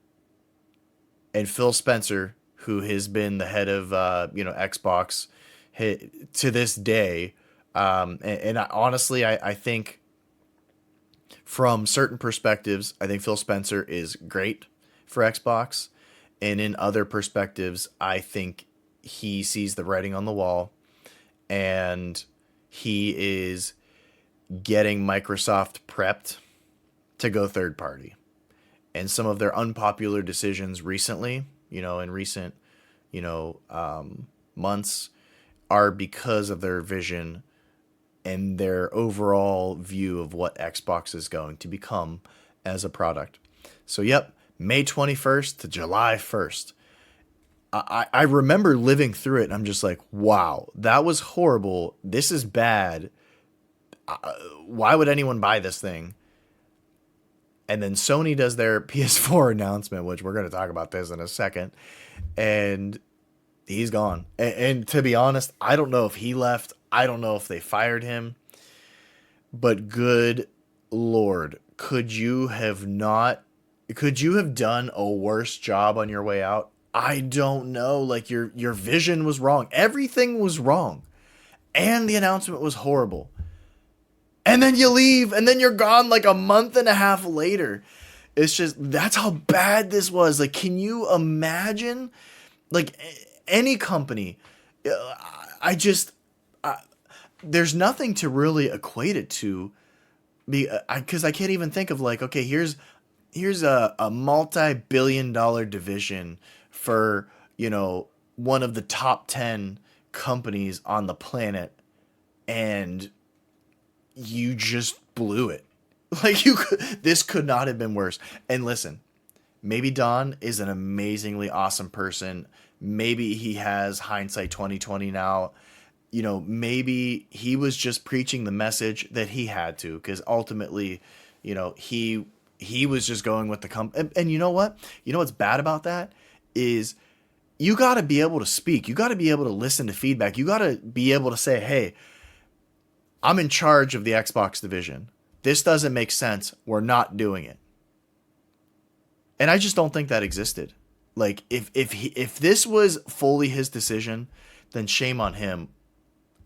And Phil Spencer, who has been the head of Xbox to this day, honestly, I think from certain perspectives, I think Phil Spencer is great for Xbox. And in other perspectives, I think he sees the writing on the wall, and he is getting Microsoft prepped to go third party. And some of their unpopular decisions recently, in recent, months, are because of their vision and their overall view of what Xbox is going to become as a product. So, yep. May 21st to July 1st. I remember living through it, and I'm just wow, that was horrible. This is bad. Why would anyone buy this thing? And then Sony does their PS4 announcement, which we're going to talk about this in a second. And he's gone. And to be honest, I don't know if he left. I don't know if they fired him. But good Lord, could you have done a worse job on your way out? I don't know. Your vision was wrong. Everything was wrong. And the announcement was horrible. And then you leave, and then you're gone a month and a half later. It's just, that's how bad this was. Can you imagine? Any company, there's nothing to really equate it to Because I can't even think of like, okay, here's a multi-billion-dollar division for, one of the top 10 companies on the planet, and you just blew it. Like, this could not have been worse. And listen, maybe Don is an amazingly awesome person. Maybe he has hindsight 2020 now. Maybe he was just preaching the message that he had to, because ultimately, he was just going with the and you know what? You know what's bad about that is you got to be able to speak. You got to be able to listen to feedback. You got to be able to say, "Hey, I'm in charge of the Xbox division. This doesn't make sense. We're not doing it." And I just don't think that existed. Like, if this was fully his decision, then shame on him.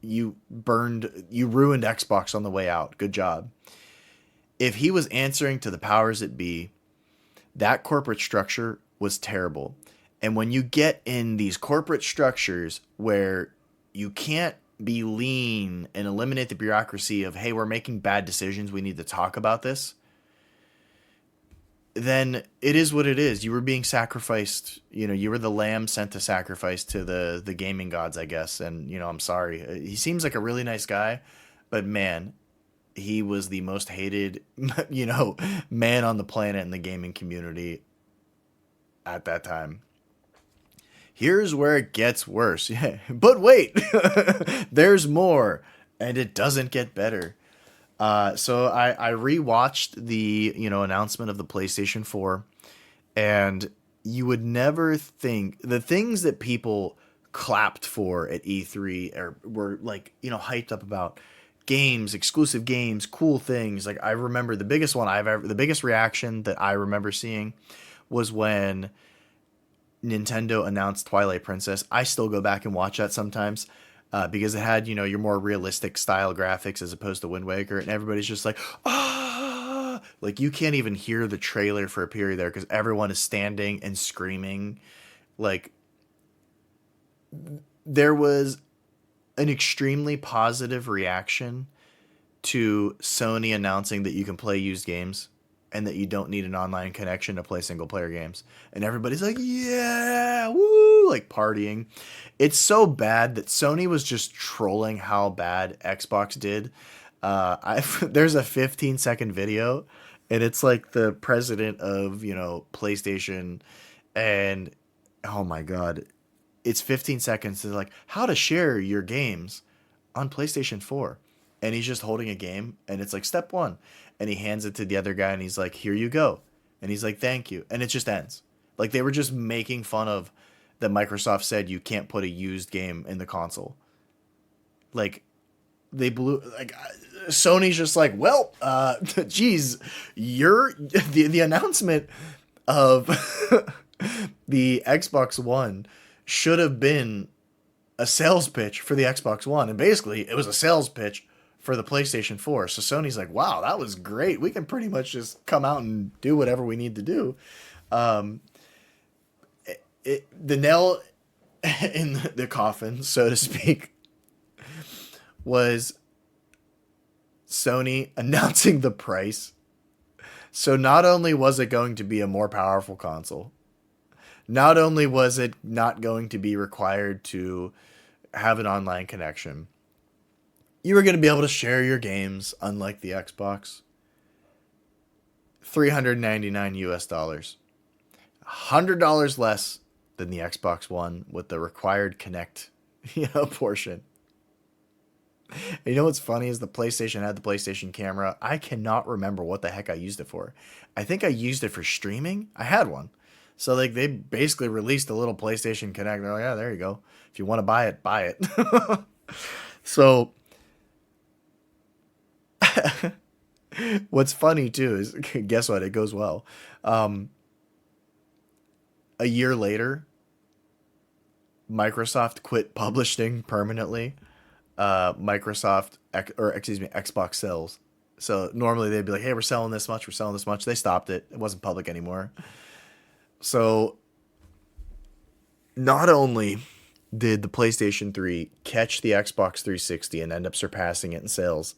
You ruined Xbox on the way out. Good job. If he was answering to the powers that be, that corporate structure was terrible. And when you get in these corporate structures where you can't be lean and eliminate the bureaucracy of, hey, we're making bad decisions, we need to talk about this, then it is what it is. You were being sacrificed. You were the lamb sent to sacrifice to the gaming gods, I guess. And, I'm sorry. He seems like a really nice guy, but man, he was the most hated, man on the planet in the gaming community at that time. Here's where it gets worse. Yeah. But wait, there's more, and it doesn't get better. So I rewatched the announcement of the PlayStation 4, and you would never think the things that people clapped for at E3 were like hyped up about games, exclusive games, cool things. Like, I remember the biggest reaction that I remember seeing was when Nintendo announced Twilight Princess. I still go back and watch that sometimes. Because it had, your more realistic style graphics as opposed to Wind Waker, and everybody's just like, ah, like you can't even hear the trailer for a period there because everyone is standing and screaming. Like, there was an extremely positive reaction to Sony announcing that you can play used games and that you don't need an online connection to play single player games. And everybody's like, yeah, woo, like partying. It's so bad that Sony was just trolling how bad Xbox did. There's a 15-second video, and it's like the president of, PlayStation, and oh my God, it's 15 seconds to like how to share your games on PlayStation 4. And he's just holding a game, and it's like step 1. And he hands it to the other guy, and he's like, here you go. And he's like, thank you. And it just ends. Like, they were just making fun of that Microsoft said you can't put a used game in the console. Like, they blew, like, Sony's just like, well, geez, the announcement of the Xbox One should have been a sales pitch for the Xbox One. And basically, it was a sales pitch for the PlayStation 4. So Sony's like, wow, that was great. We can pretty much just come out and do whatever we need to do. The nail in the coffin, so to speak, was Sony announcing the price. So not only was it going to be a more powerful console, not only was it not going to be required to have an online connection, you were going to be able to share your games, unlike the Xbox. $399 US, $100 less than the Xbox One with the required Connect, portion. And you know what's funny is the PlayStation had the PlayStation camera. I cannot remember what the heck I used it for. I think I used it for streaming. I had one. So like they basically released a little PlayStation Connect. They're like, yeah, there you go. If you want to buy it, buy it. So what's funny too is, guess what? It goes well. A year later, Microsoft quit publishing permanently. Xbox sales. So normally they'd be like, hey, we're selling this much, we're selling this much. They stopped it. It wasn't public anymore. So not only did the PlayStation 3 catch the Xbox 360 and end up surpassing it in sales,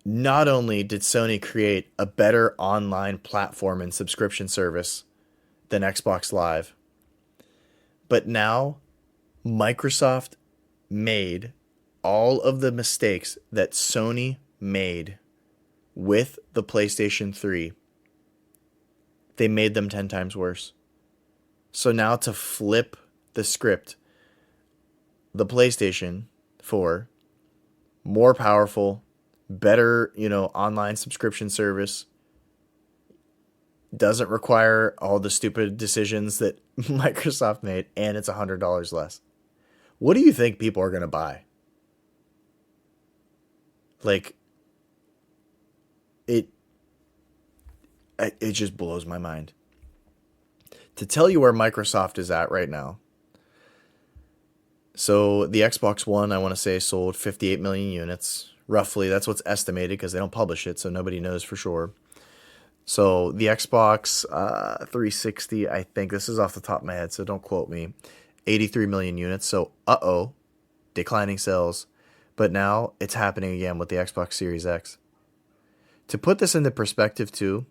not only did Sony create a better online platform and subscription service than Xbox Live, but now Microsoft made all of the mistakes that Sony made with the PlayStation 3. They made them 10 times worse. So now to flip the script, the PlayStation 4, more powerful, better, online subscription service, doesn't require all the stupid decisions that Microsoft made, and it's $100 less. What do you think people are going to buy? Like, it it just blows my mind. To tell you where Microsoft is at right now. So the Xbox One, I want to say, sold 58 million units. Roughly, that's what's estimated because they don't publish it, so nobody knows for sure. So the Xbox 360, I think, this is off the top of my head, so don't quote me, 83 million units. So, declining sales. But now it's happening again with the Xbox Series X. To put this into perspective too,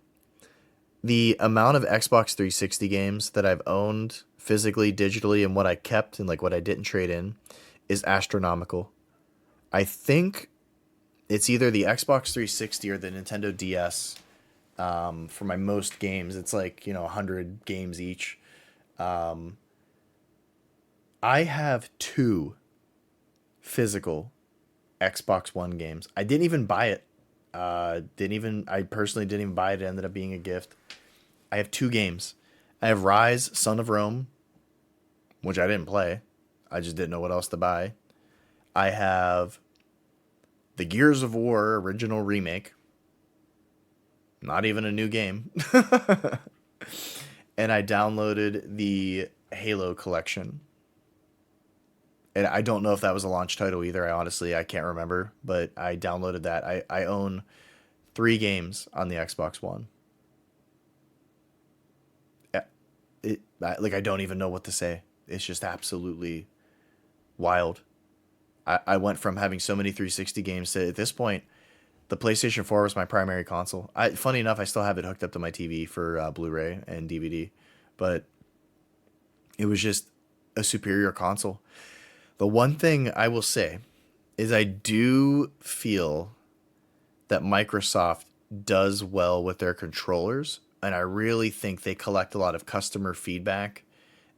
the amount of Xbox 360 games that I've owned physically, digitally, and what I kept and like what I didn't trade in is astronomical. I think it's either the Xbox 360 or the Nintendo DS. For my most games, it's like 100 games each. I have two physical Xbox One games. I didn't even buy it. I personally didn't even buy it. It ended up being a gift. I have two games. I have Rise, Son of Rome, which I didn't play. I just didn't know what else to buy. I have the Gears of War original remake. Not even a new game. And I downloaded the Halo collection. And I don't know if that was a launch title either. I can't remember. But I downloaded that. I own 3 games on the Xbox One. I don't even know what to say. It's just absolutely wild. I went from having so many 360 games to, at this point, the PlayStation 4 was my primary console. Funny enough, I still have it hooked up to my TV for Blu-ray and DVD. But it was just a superior console. The one thing I will say is I do feel that Microsoft does well with their controllers, and I really think they collect a lot of customer feedback.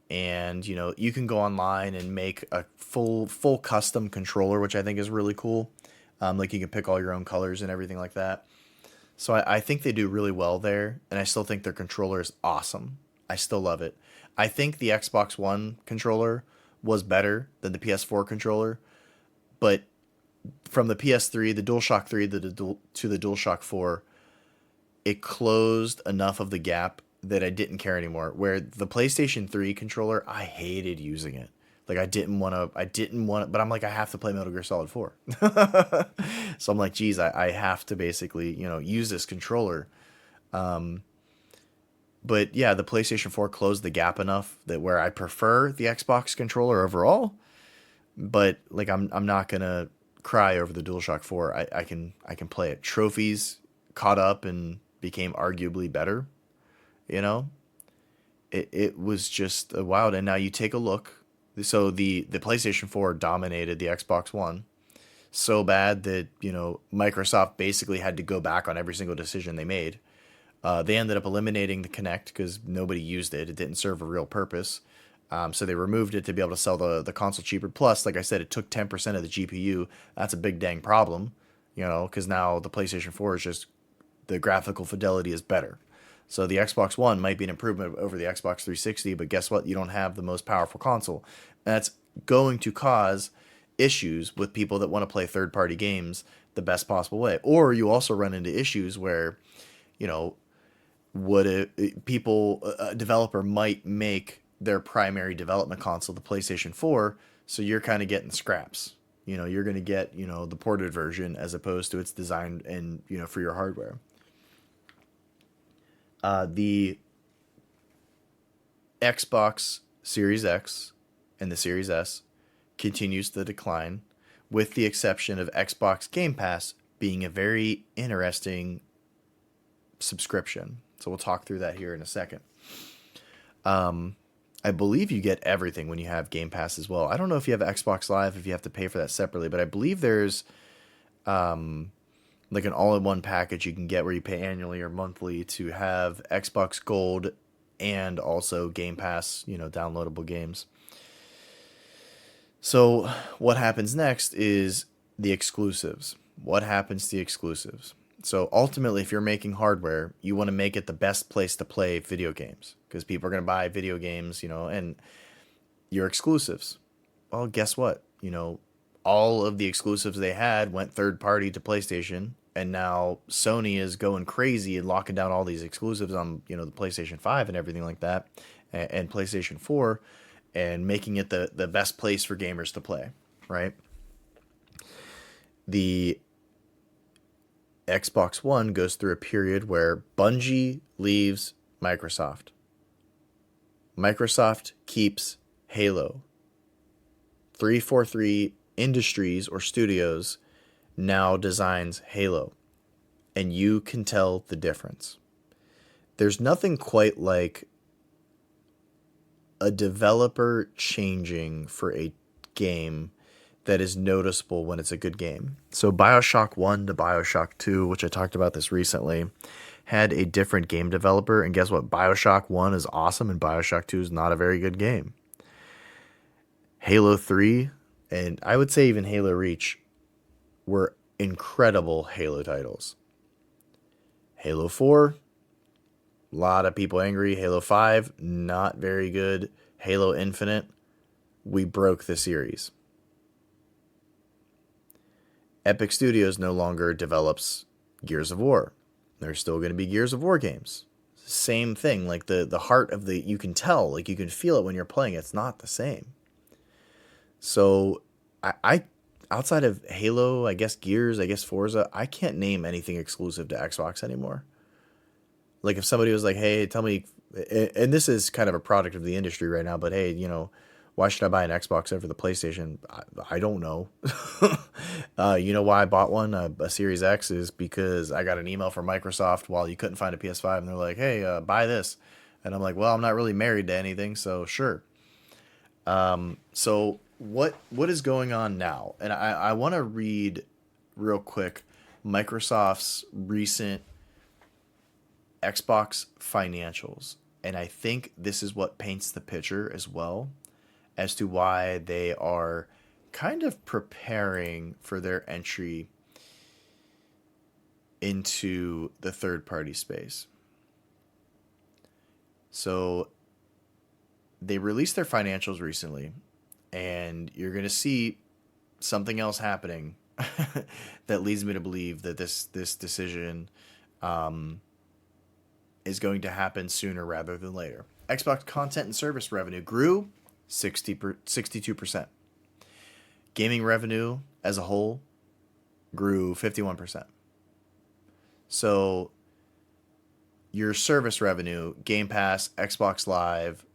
And you can go online and make a full custom controller, which I think is really cool. Like you can pick all your own colors and everything like that. So I think they do really well there, and I still think their controller is awesome. I still love it. I think the Xbox One controller was better than the PS4 controller, but from the PS3, the DualShock 3 to the DualShock 4, it closed enough of the gap that I didn't care anymore. Where the PlayStation 3 controller, I hated using it. Like I didn't want to, but I'm like, I have to play Metal Gear Solid 4. So I'm like, geez, I have to basically, use this controller. But yeah, the PlayStation 4 closed the gap enough that where I prefer the Xbox controller overall. But like I'm not gonna cry over the DualShock 4. I can play it. Trophies caught up and became arguably better. It was just wild. And now you take a look. So the PlayStation 4 dominated the Xbox One so bad that Microsoft basically had to go back on every single decision they made. They ended up eliminating the Kinect because nobody used it. It didn't serve a real purpose. So they removed it to be able to sell the console cheaper. Plus, like I said, it took 10% of the GPU. That's a big dang problem, because now the PlayStation 4 is just, the graphical fidelity is better. So the Xbox One might be an improvement over the Xbox 360, but guess what? You don't have the most powerful console. And that's going to cause issues with people that want to play third-party games the best possible way. Or you also run into issues where, a developer might make their primary development console the PlayStation 4, so you're kind of getting scraps. You're going to get, the ported version as opposed to it's designed and, for your hardware. The Xbox Series X and the Series S continues to decline, with the exception of Xbox Game Pass being a very interesting subscription. So we'll talk through that here in a second. I believe you get everything when you have Game Pass as well. I don't know if you have Xbox Live, if you have to pay for that separately, but I believe there's like an all-in-one package you can get where you pay annually or monthly to have Xbox Gold and also Game Pass, downloadable games. So what happens next is the exclusives. What happens to the exclusives? So ultimately, if you're making hardware, you want to make it the best place to play video games because people are going to buy video games, and your exclusives. Well, guess what? All of the exclusives they had went third party to PlayStation, and now Sony is going crazy and locking down all these exclusives on, the PlayStation 5 and everything like that, and PlayStation 4, and making it the best place for gamers to play, right? The Xbox One goes through a period where Bungie leaves Microsoft. Microsoft keeps Halo. 343 Industries or Studios now designs Halo. And you can tell the difference. There's nothing quite like a developer changing for a game that is noticeable when it's a good game. So BioShock 1 to BioShock 2, which I talked about this recently, had a different game developer. And guess what? BioShock 1 is awesome and BioShock 2 is not a very good game. Halo 3, and I would say even Halo Reach, were incredible Halo titles. Halo 4, a lot of people angry. Halo 5, not very good. Halo Infinite, we broke the series. Epic Studios no longer develops Gears of War. There's still going to be Gears of War games. Same thing, like the heart of you can tell, like you can feel it when you're playing. It's not the same. So I outside of Halo, I guess Gears, I guess Forza, I can't name anything exclusive to Xbox anymore. Like if somebody was like, hey, tell me, and this is kind of a product of the industry right now, but hey, why should I buy an Xbox over the PlayStation? I don't know. You know why I bought one, a Series X, is because I got an email from Microsoft while you couldn't find a PS5, and they're like, hey, buy this. And I'm like, well, I'm not really married to anything, so sure. So what is going on now? And I want to read real quick Microsoft's recent Xbox financials. And I think this is what paints the picture as well as to why they are kind of preparing for their entry into the third-party space. So they released their financials recently, and you're going to see something else happening that leads me to believe that this decision is going to happen sooner rather than later. Xbox content and service revenue grew 62%. Gaming revenue as a whole grew 51%. So your service revenue, Game Pass, Xbox Live,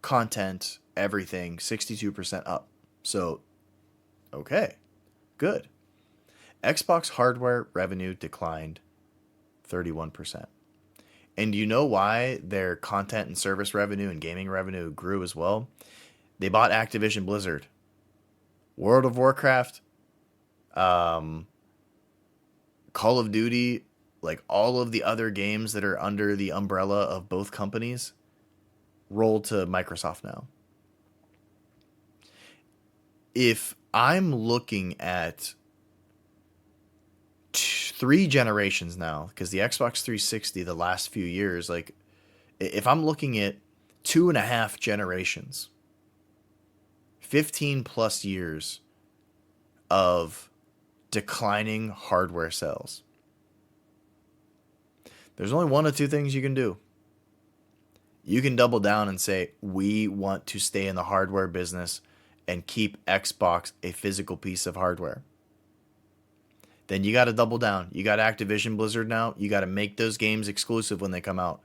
content, everything, 62% up. So, okay, good. Xbox hardware revenue declined 31%. And do you know why their content and service revenue and gaming revenue grew as well? They bought Activision Blizzard. World of Warcraft, Call of Duty, like all of the other games that are under the umbrella of both companies, rolled to Microsoft now. If I'm looking at 3 generations now, because the Xbox 360, the last few years, like if I'm looking at 2.5 generations, 15 plus years of declining hardware sales, there's only one of two things you can do. You can double down and say, we want to stay in the hardware business and keep Xbox a physical piece of hardware. Then you got to double down. You got Activision Blizzard now. You got to make those games exclusive when they come out.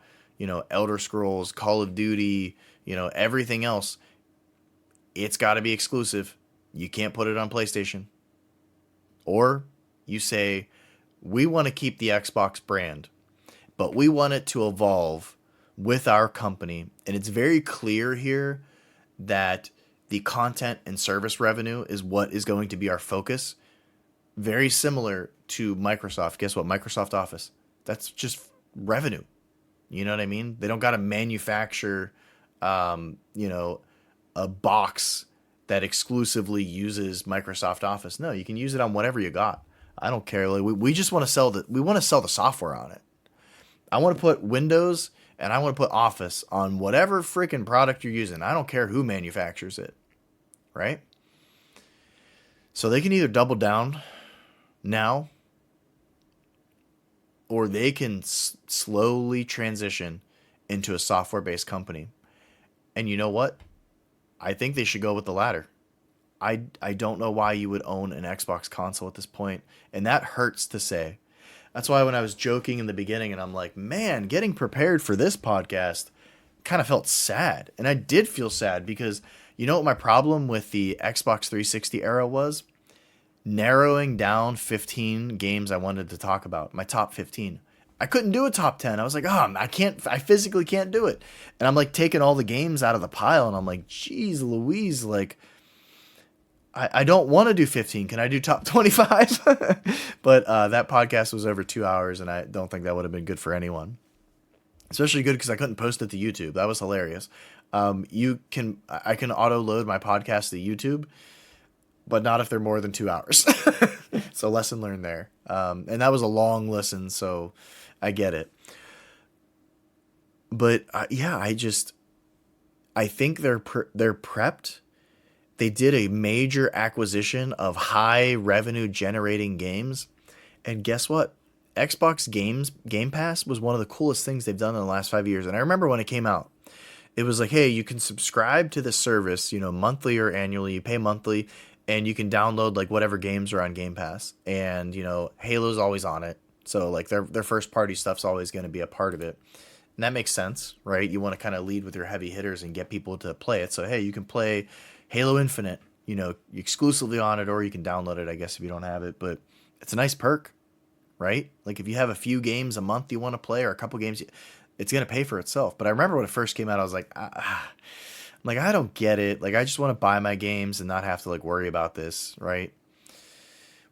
Elder Scrolls, Call of Duty, everything else. It's got to be exclusive. You can't put it on PlayStation Or you say, we want to keep the Xbox brand, but we want it to evolve with our company. And it's very clear here that the content and service revenue is what is going to be our focus. Very similar to Microsoft. Guess what? Microsoft Office. That's just revenue. You know what I mean? They don't got to manufacture, you know, a box that exclusively uses Microsoft Office. No, you can use it on whatever you got. I don't care. Like, we just want to sell the software on it. I want to put Windows and I want to put Office on whatever freaking product you're using. I don't care who manufactures it, right? So they can either double down now, or they can slowly transition into a software-based company. And you know what? I think they should go with the latter. I don't know why you would own an Xbox console at this point, and that hurts to say. That's why when I was joking in the beginning and I'm like, man, getting prepared for this podcast kind of felt sad. And I did feel sad because you know what my problem with the Xbox 360 era was? Narrowing down 15 games I wanted to talk about, my top 15. I couldn't do a top 10. I was like, I physically can't do it. And I'm like taking all the games out of the pile and I'm like, geez Louise, like, I don't want to do 15. Can I do top 25? But that podcast was over 2 hours, and I don't think that would have been good for anyone. Especially good because I couldn't post it to YouTube. That was hilarious. I can auto load my podcast to YouTube, but not if they're more than 2 hours. So lesson learned there. And that was a long listen, so I get it. But yeah, I think they're prepped. They did a major acquisition of high revenue generating games. And guess what? Xbox Game Pass was one of the coolest things they've done in the last 5 years. And I remember when it came out, it was like, hey, you can subscribe to the service, you know, monthly or annually. You pay monthly and you can download like whatever games are on Game Pass. And, you know, Halo's always on it. So like their first party stuff's always going to be a part of it. And that makes sense, right? You want to kind of lead with your heavy hitters and get people to play it. So, hey, you can play Halo Infinite, you know, exclusively on it, or you can download it, I guess, if you don't have it. But it's a nice perk, right? Like if you have a few games a month you want to play or a couple games, it's going to pay for itself. But I remember when it first came out, I was like, I don't get it. Like, I just want to buy my games and not have to like worry about this, right?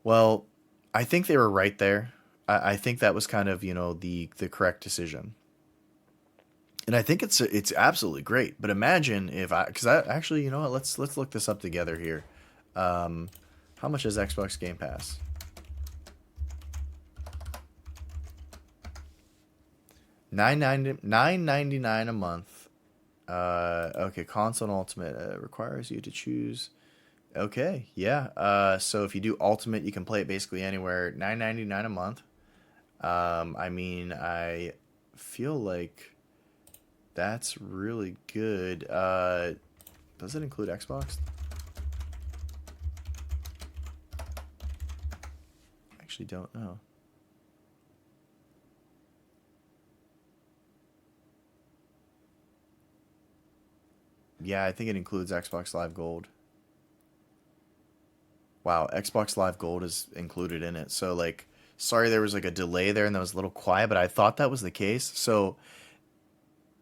Well, I think they were right there. I think that was kind of, you know, the correct decision. And I think it's absolutely great. But imagine if because I actually, you know what, let's look this up together here. How much is Xbox Game Pass? $9.99 a month. Okay, console and ultimate requires you to choose. Okay, yeah. So if you do ultimate, you can play it basically anywhere. $9.99 a month. I mean, I feel like that's really good. Does it include Xbox? I actually don't know. Yeah, I think it includes Xbox Live Gold. Wow, Xbox Live Gold is included in it. So like, sorry there was like a delay there and that was a little quiet, but I thought that was the case. So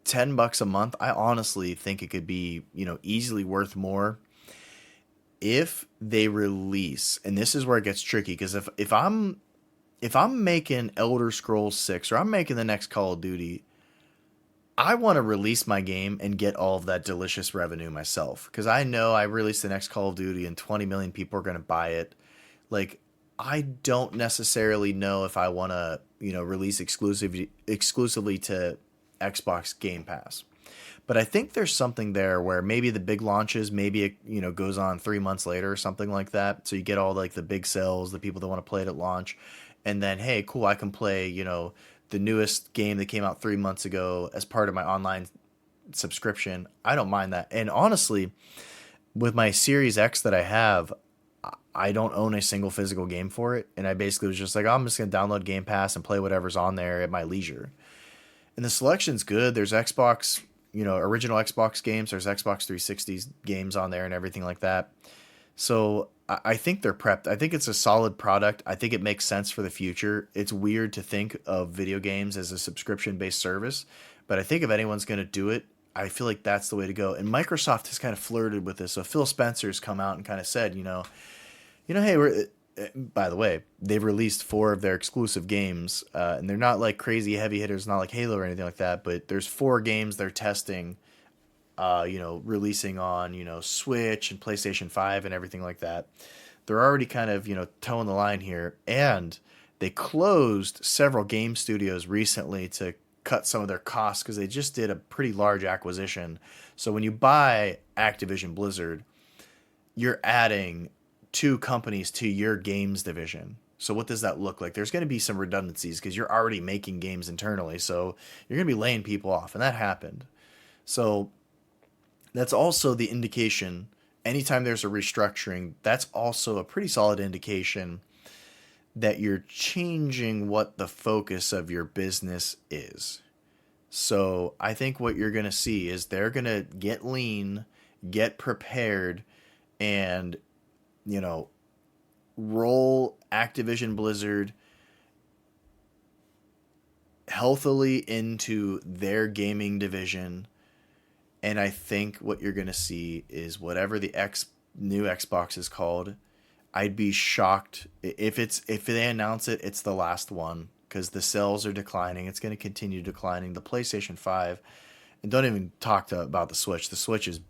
$10 a month, I honestly think it could be, you know, easily worth more if they release. And this is where it gets tricky because if I'm making Elder Scrolls 6 or I'm making the next Call of Duty, I want to release my game and get all of that delicious revenue myself because I know I release the next Call of Duty and 20 million people are going to buy it. Like, I don't necessarily know if I want to, you know, release exclusively to Xbox Game Pass. But I think there's something there where maybe the big launches, maybe it, you know, goes on 3 months later or something like that. So you get all like the big sales, the people that want to play it at launch. And then, hey, cool, I can play, you know, the newest game that came out 3 months ago as part of my online subscription. I don't mind that. And honestly, with my Series X that I have, I don't own a single physical game for it. And I basically was just like, I'm just going to download Game Pass and play whatever's on there at my leisure. And the selection's good. There's Xbox, you know, original Xbox games. There's Xbox 360 games on there and everything like that. So I think they're prepped. I think it's a solid product. I think it makes sense for the future. It's weird to think of video games as a subscription based service, but I think if anyone's going to do it, I feel like that's the way to go. And Microsoft has kind of flirted with this. So Phil Spencer's come out and kind of said, hey, by the way, they've released 4 of their exclusive games, and they're not like crazy heavy hitters, not like Halo or anything like that. But there's 4 games they're testing, releasing on Switch and PlayStation 5 and everything like that. They're already kind of toeing the line here, and they closed several game studios recently to cut some of their costs because they just did a pretty large acquisition. So when you buy Activision Blizzard, you're adding 2 companies to your games division. So what does that look like? There's going to be some redundancies because you're already making games internally. So you're going to be laying people off, and that happened. So that's also the indication. Anytime there's a restructuring, that's also a pretty solid indication that you're changing what the focus of your business is. So I think what you're going to see is they're going to get lean, get prepared, and roll Activision Blizzard healthily into their gaming division. And I think what you're going to see is whatever the new Xbox is called, I'd be shocked if they announce it, it's the last one because the sales are declining. It's going to continue declining. The PlayStation 5, and don't even talk about the Switch. The Switch is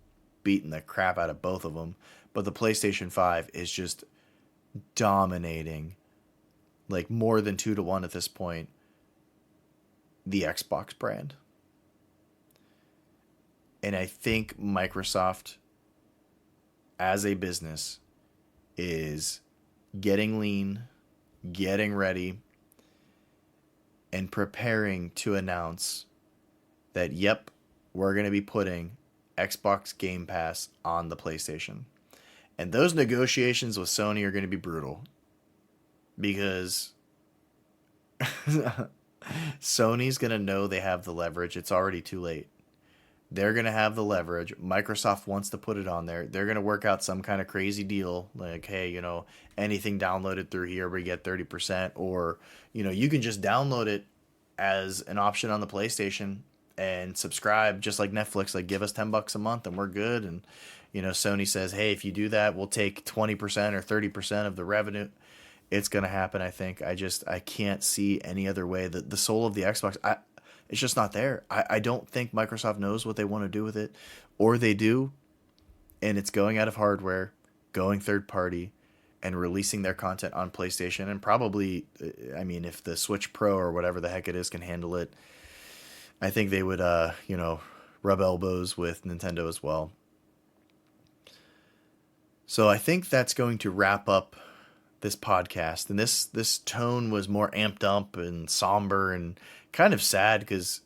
beating the crap out of both of them, but the PlayStation 5 is just dominating, like more than 2-1 at this point, the Xbox brand. And I think Microsoft as a business is getting lean, getting ready, and preparing to announce that, yep, we're going to be putting Xbox Game Pass on the PlayStation. And those negotiations with Sony are going to be brutal because Sony's going to know they have the leverage. It's already too late. They're going to have the leverage. Microsoft wants to put it on there. They're going to work out some kind of crazy deal like, hey, anything downloaded through here, we get 30%. Or, you can just download it as an option on the PlayStation and subscribe just like Netflix, like give us $10 a month and we're good. And, Sony says, hey, if you do that, we'll take 20% or 30% of the revenue. It's going to happen, I think. I can't see any other way. The soul of the Xbox, it's just not there. I don't think Microsoft knows what they want to do with it, or they do, and it's going out of hardware, going third party, and releasing their content on PlayStation. And probably, if the Switch Pro or whatever the heck it is can handle it, I think they would, rub elbows with Nintendo as well. So I think that's going to wrap up this podcast. And this tone was more amped up and somber and kind of sad because,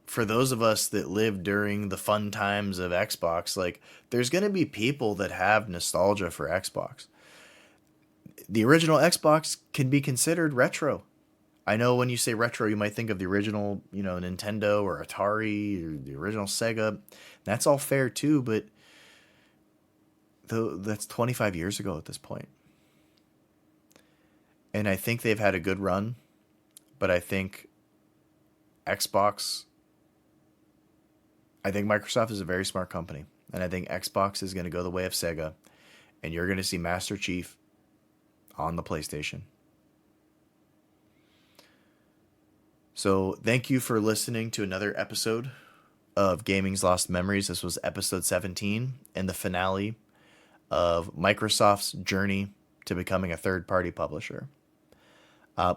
for those of us that lived during the fun times of Xbox, like there's going to be people that have nostalgia for Xbox. The original Xbox can be considered retro. I know when you say retro, you might think of the original, Nintendo or Atari or the original Sega. That's all fair too, but that's 25 years ago at this point. And I think they've had a good run, but I think Microsoft is a very smart company, and I think Xbox is going to go the way of Sega, and you're going to see Master Chief on the PlayStation. So thank you for listening to another episode of Gaming's Lost Memories. This was episode 17 and the finale of Microsoft's journey to becoming a third-party publisher.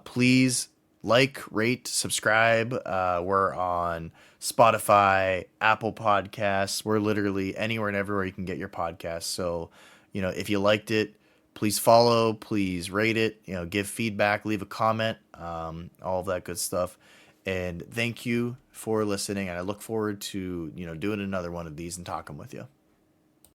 Please like, rate, subscribe. We're on Spotify, Apple Podcasts. We're literally anywhere and everywhere you can get your podcasts. So, if you liked it, please follow, please rate it, give feedback, leave a comment, all of that good stuff. And thank you for listening. And I look forward to, doing another one of these and talking with you.